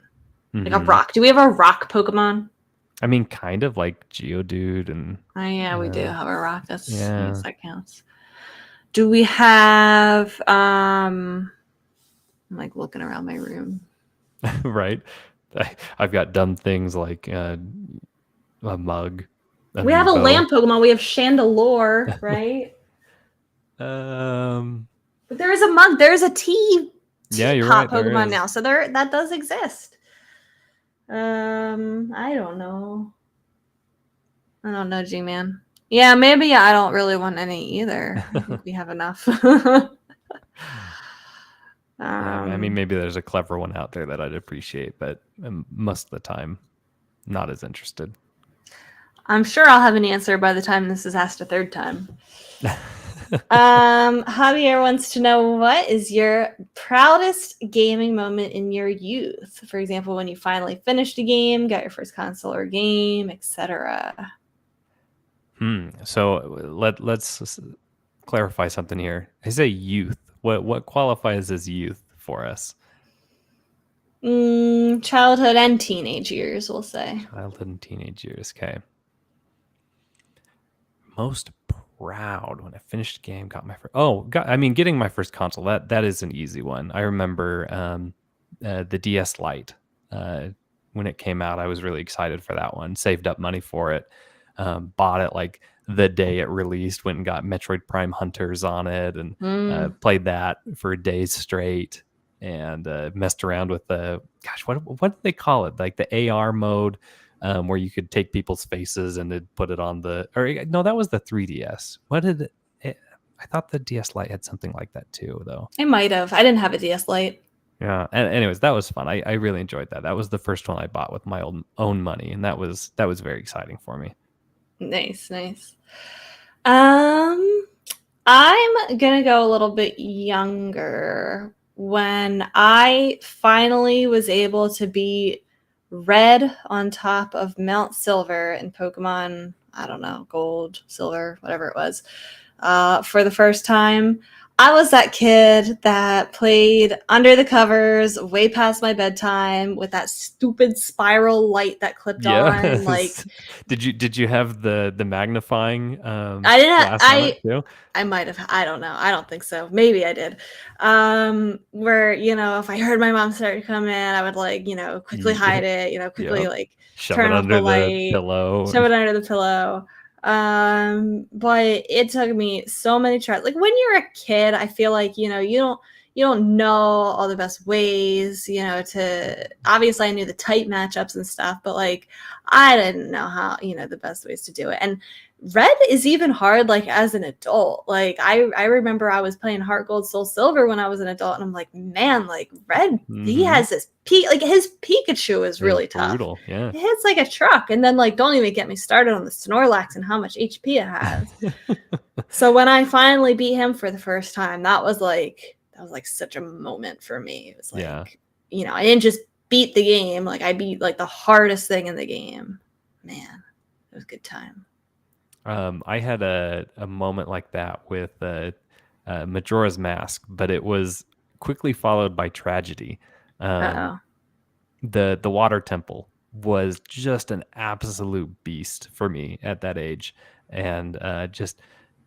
Like a rock. Do we have a rock Pokemon? I mean, kind of like Geodude and... Oh, yeah, we do have a rock. That counts. Do we have... I'm like looking around my room. Right? I've got dumb things like a mug. We have a lamp Pokemon. We have Chandelure, right? But there is a mug. There is a tea you're hot right, Pokemon now. So that does exist. I don't know. G-Man. Yeah, maybe I don't really want any either. I think we have enough. I mean, maybe there's a clever one out there that I'd appreciate, but most of the time, not as interested. I'm sure I'll have an answer by the time this is asked a third time. Javier wants to know, what is your proudest gaming moment in your youth? For example, when you finally finished a game, got your first console or game, etc. So let's clarify something here. I say youth. What qualifies as youth for us? Childhood and teenage years, we'll say. Childhood and teenage years. Okay. Most proud when I finished a game, got my first... getting my first console, that is an easy one. I remember the DS Lite. When it came out, I was really excited for that one. Saved up money for it. Bought it like the day it released, went and got Metroid Prime Hunters on it, and played that for days straight, and messed around with the... what did they call it? Like the AR mode, where you could take people's faces and it'd put it on the... no, that was the 3DS. I thought the DS Lite had something like that too, though. It might have. I didn't have a DS Lite. Yeah. And anyways, that was fun. I really enjoyed that. That was the first one I bought with my own money, and that was very exciting for me. Nice. I'm gonna go a little bit younger. When I finally was able to beat Red on top of Mount Silver in Pokemon, I don't know, Gold, Silver, whatever it was, for the first time. I was that kid that played under the covers way past my bedtime with that stupid spiral light that clipped on. Like, did you have the magnifying? I didn't. I might have. I don't know. I don't think so. Maybe I did. Where if I heard my mom start to come in, I would quickly hide it. Quickly turn off the light, shove it under the pillow. But it took me so many tries. Like, when you're a kid, I feel like you don't know all the best ways, to... Obviously I knew the type matchups and stuff, but I didn't know how, the best ways to do it. And Red is even hard, as an adult. I remember I was playing Heart Gold, Soul Silver when I was an adult, and I'm like, man, Red, he has this his Pikachu is really tough. Brutal, yeah. It hits like a truck, and then don't even get me started on the Snorlax and how much HP it has. So when I finally beat him for the first time, that was such a moment for me. It was I didn't just beat the game, I beat the hardest thing in the game. Man, it was a good time. I had a moment like that with Majora's Mask, but it was quickly followed by tragedy. The water temple was just an absolute beast for me at that age. And just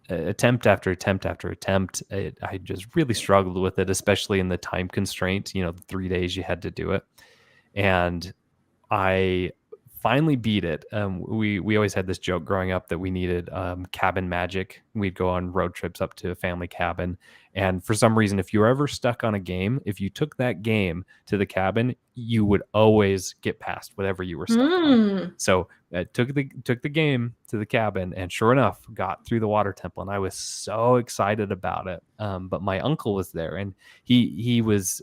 attempt after attempt after attempt, I just really struggled with it, especially in the time constraint, the 3 days you had to do it. And I finally beat it. We always had this joke growing up that we needed cabin magic. We'd go on road trips up to a family cabin, and for some reason, if you were ever stuck on a game, if you took that game to the cabin, you would always get past whatever you were stuck on. So I took the game to the cabin, and sure enough, got through the water temple, and I was so excited about it. But my uncle was there, and he was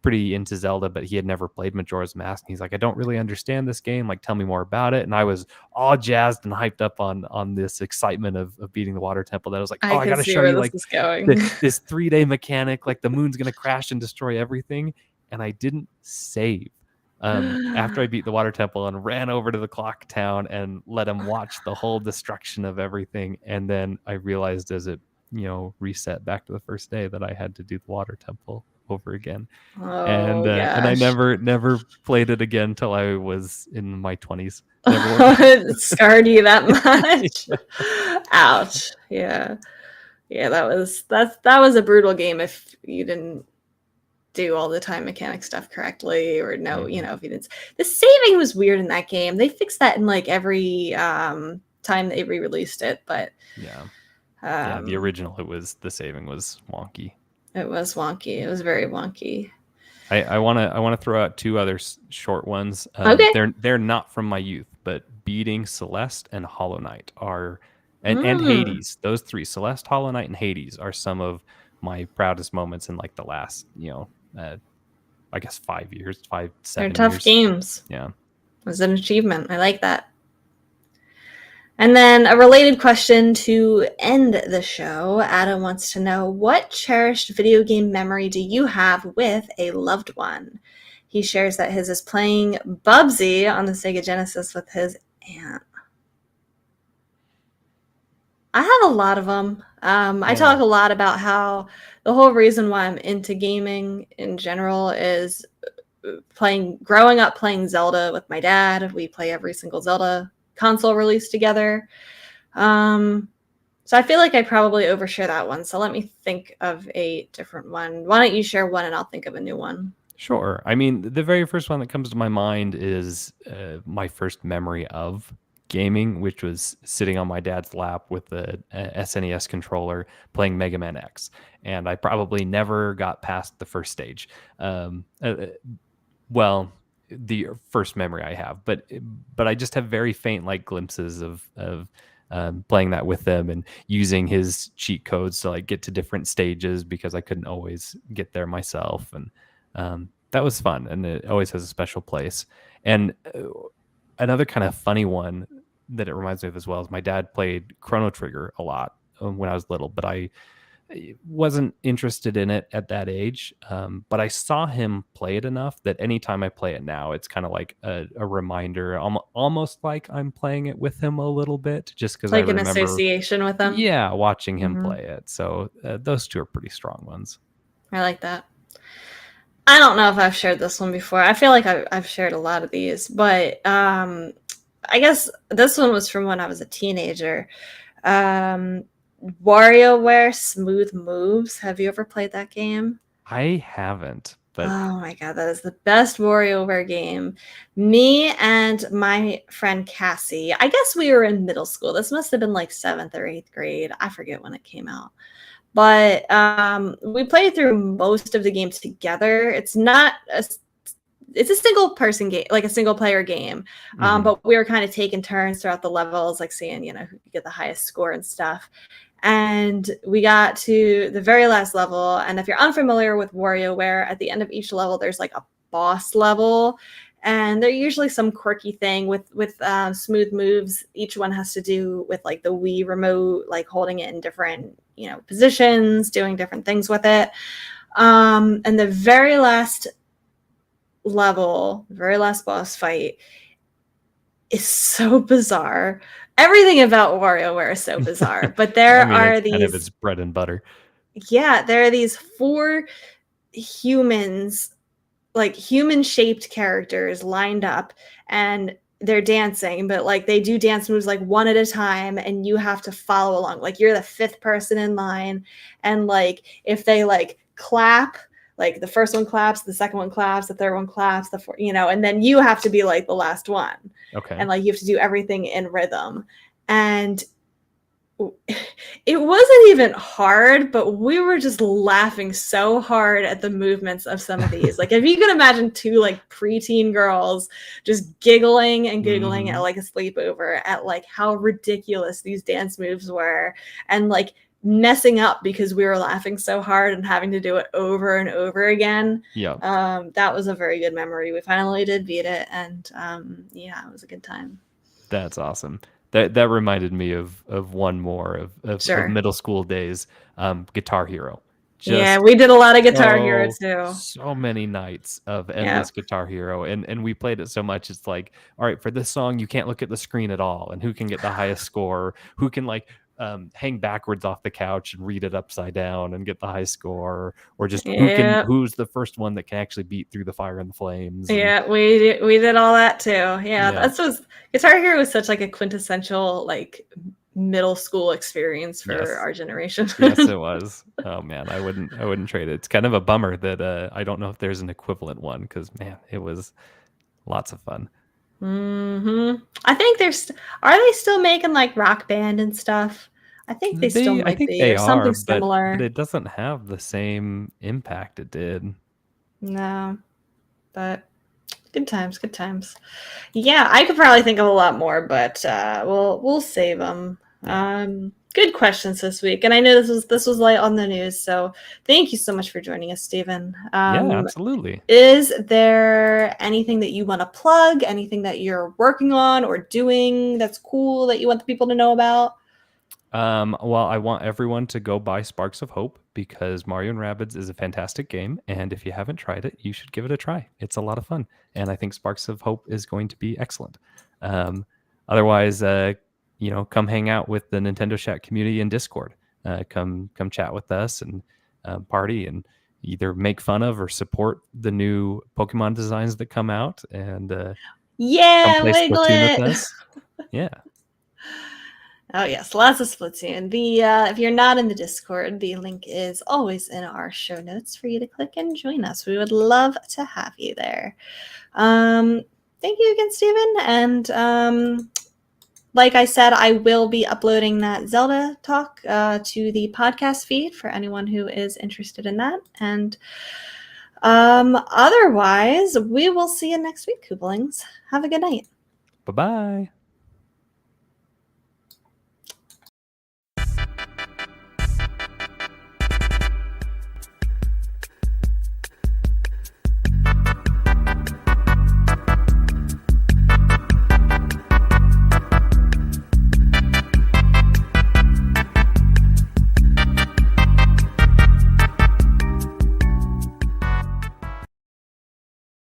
pretty into Zelda, but he had never played Majora's Mask. And he's like, I don't really understand this game. Like, tell me more about it. And I was all jazzed and hyped up on this excitement of beating the water temple. That I was like, I got to show you like this 3-day mechanic. Like the moon's gonna crash and destroy everything. And I didn't save after I beat the water temple and ran over to the clock town and let him watch the whole destruction of everything. And then I realized as it reset back to the first day that I had to do the water temple over again. And I never played it again till I was in my 20s. It scarred you that much. Ouch. Yeah, that was a brutal game if you didn't do all the time mechanic stuff correctly, or if you didn't. The saving was weird in that game. They fixed that in like every time they re-released it, but the original, the saving was wonky. It was wonky. It was very wonky. I want to throw out 2 other short ones. Okay. They're not from my youth, but beating Celeste and Hollow Knight and Hades. Those 3, Celeste, Hollow Knight, and Hades, are some of my proudest moments in like the last, I guess 5 years, 7 years. They're tough games. Yeah. It was an achievement. I like that. And then a related question to end the show. Adam wants to know, what cherished video game memory do you have with a loved one? He shares that his is playing Bubsy on the Sega Genesis with his aunt. I have a lot of them. I talk a lot about how the whole reason why I'm into gaming in general is growing up playing Zelda with my dad. We play every single Zelda console release together. So I feel like I probably overshare that one. So let me think of a different one. Why don't you share one and I'll think of a new one? Sure. I mean, the very first one that comes to my mind is my first memory of gaming, which was sitting on my dad's lap with the SNES controller playing Mega Man X. And I probably never got past the first stage. The first memory I have, but I just have very faint like glimpses of playing that with them and using his cheat codes to like get to different stages because I couldn't always get there myself. And that was fun, and it always has a special place. And another kind of funny one that it reminds me of as well is my dad played Chrono Trigger a lot when I was little, but I wasn't interested in it at that age. But I saw him play it enough that anytime I play it now, it's kind of like a reminder, almost like I'm playing it with him a little bit, just because like I remember, an association with him. Yeah, watching him play it. So those 2 are pretty strong ones. I like that. I don't know if I've shared this one before. I feel like I've shared a lot of these, but I guess this one was from when I was a teenager. WarioWare Smooth Moves. Have you ever played that game? I haven't. But oh my god, that is the best WarioWare game. Me and my friend Cassie, I guess we were in middle school. This must have been like 7th or 8th grade. I forget when it came out. But we played through most of the games together. It's a single person game, like a single player game. But we were kind of taking turns throughout the levels, like seeing, who could get the highest score and stuff. And we got to the very last level. And if you're unfamiliar with WarioWare, at the end of each level, there's like a boss level. And they're usually some quirky thing with smooth moves. Each one has to do with like the Wii remote, like holding it in different, positions, doing different things with it. And the very last level, the very last boss fight is so bizarre. Everything about WarioWare is so bizarre, but there are these kind of its bread and butter. Yeah, there are these 4 humans like human shaped characters lined up, and they're dancing, but like they do dance moves like one at a time, and you have to follow along. Like you're the fifth person in line, and like if they like clap, like the first one claps, the second one claps, the third one claps, the fourth, and then you have to be like the last one. Okay. And like you have to do everything in rhythm. And it wasn't even hard, but we were just laughing so hard at the movements of some of these. Like if you can imagine two like preteen girls just giggling and giggling at like a sleepover at like how ridiculous these dance moves were, and like messing up because we were laughing so hard and having to do it over and over again. Yeah. That was a very good memory. We finally did beat it, and yeah, it was a good time. That's awesome. That reminded me of one more of Sure. middle school days. Guitar Hero. Yeah, we did a lot of Guitar Hero too. So many nights of endless Guitar Hero, and we played it so much. It's like, all right, for this song, you can't look at the screen at all, and who can get the highest score? Who can like hang backwards off the couch and read it upside down and get the high score, or just who's the first one that can actually beat through the fire and the flames? Yeah, we did all that too. Yeah, that was Guitar Hero was such like a quintessential like middle school experience for our generation. Yes, it was. Oh man, I wouldn't trade it. It's kind of a bummer that I don't know if there's an equivalent one, because man, it was lots of fun. I think are they still making like Rock Band and stuff? I think they still might be. They or something similar. but it doesn't have the same impact it did. No, but good times. Yeah, I could probably think of a lot more, but we'll save them. Good questions this week, and I know this was light on the news, so thank you so much for joining us, Stephen. Yeah, absolutely. Is there anything that you want to plug? Anything that you're working on or doing that's cool that you want the people to know about? Well, I want everyone to go buy Sparks of Hope, because Mario and Rabbids is a fantastic game, and if you haven't tried it, you should give it a try. It's a lot of fun, and I think Sparks of Hope is going to be excellent. Otherwise, come hang out with the Nintendo Chat community in Discord. Come chat with us and party, and either make fun of or support the new Pokemon designs that come out, and come play Splatoon with us. Yeah. Oh yes, lots of Splatoon. If you're not in the Discord, the link is always in our show notes for you to click and join us. We would love to have you there. Thank you again, Stephen. And like I said, I will be uploading that Zelda talk to the podcast feed for anyone who is interested in that. And otherwise, we will see you next week, Koopalings. Have a good night. Bye-bye.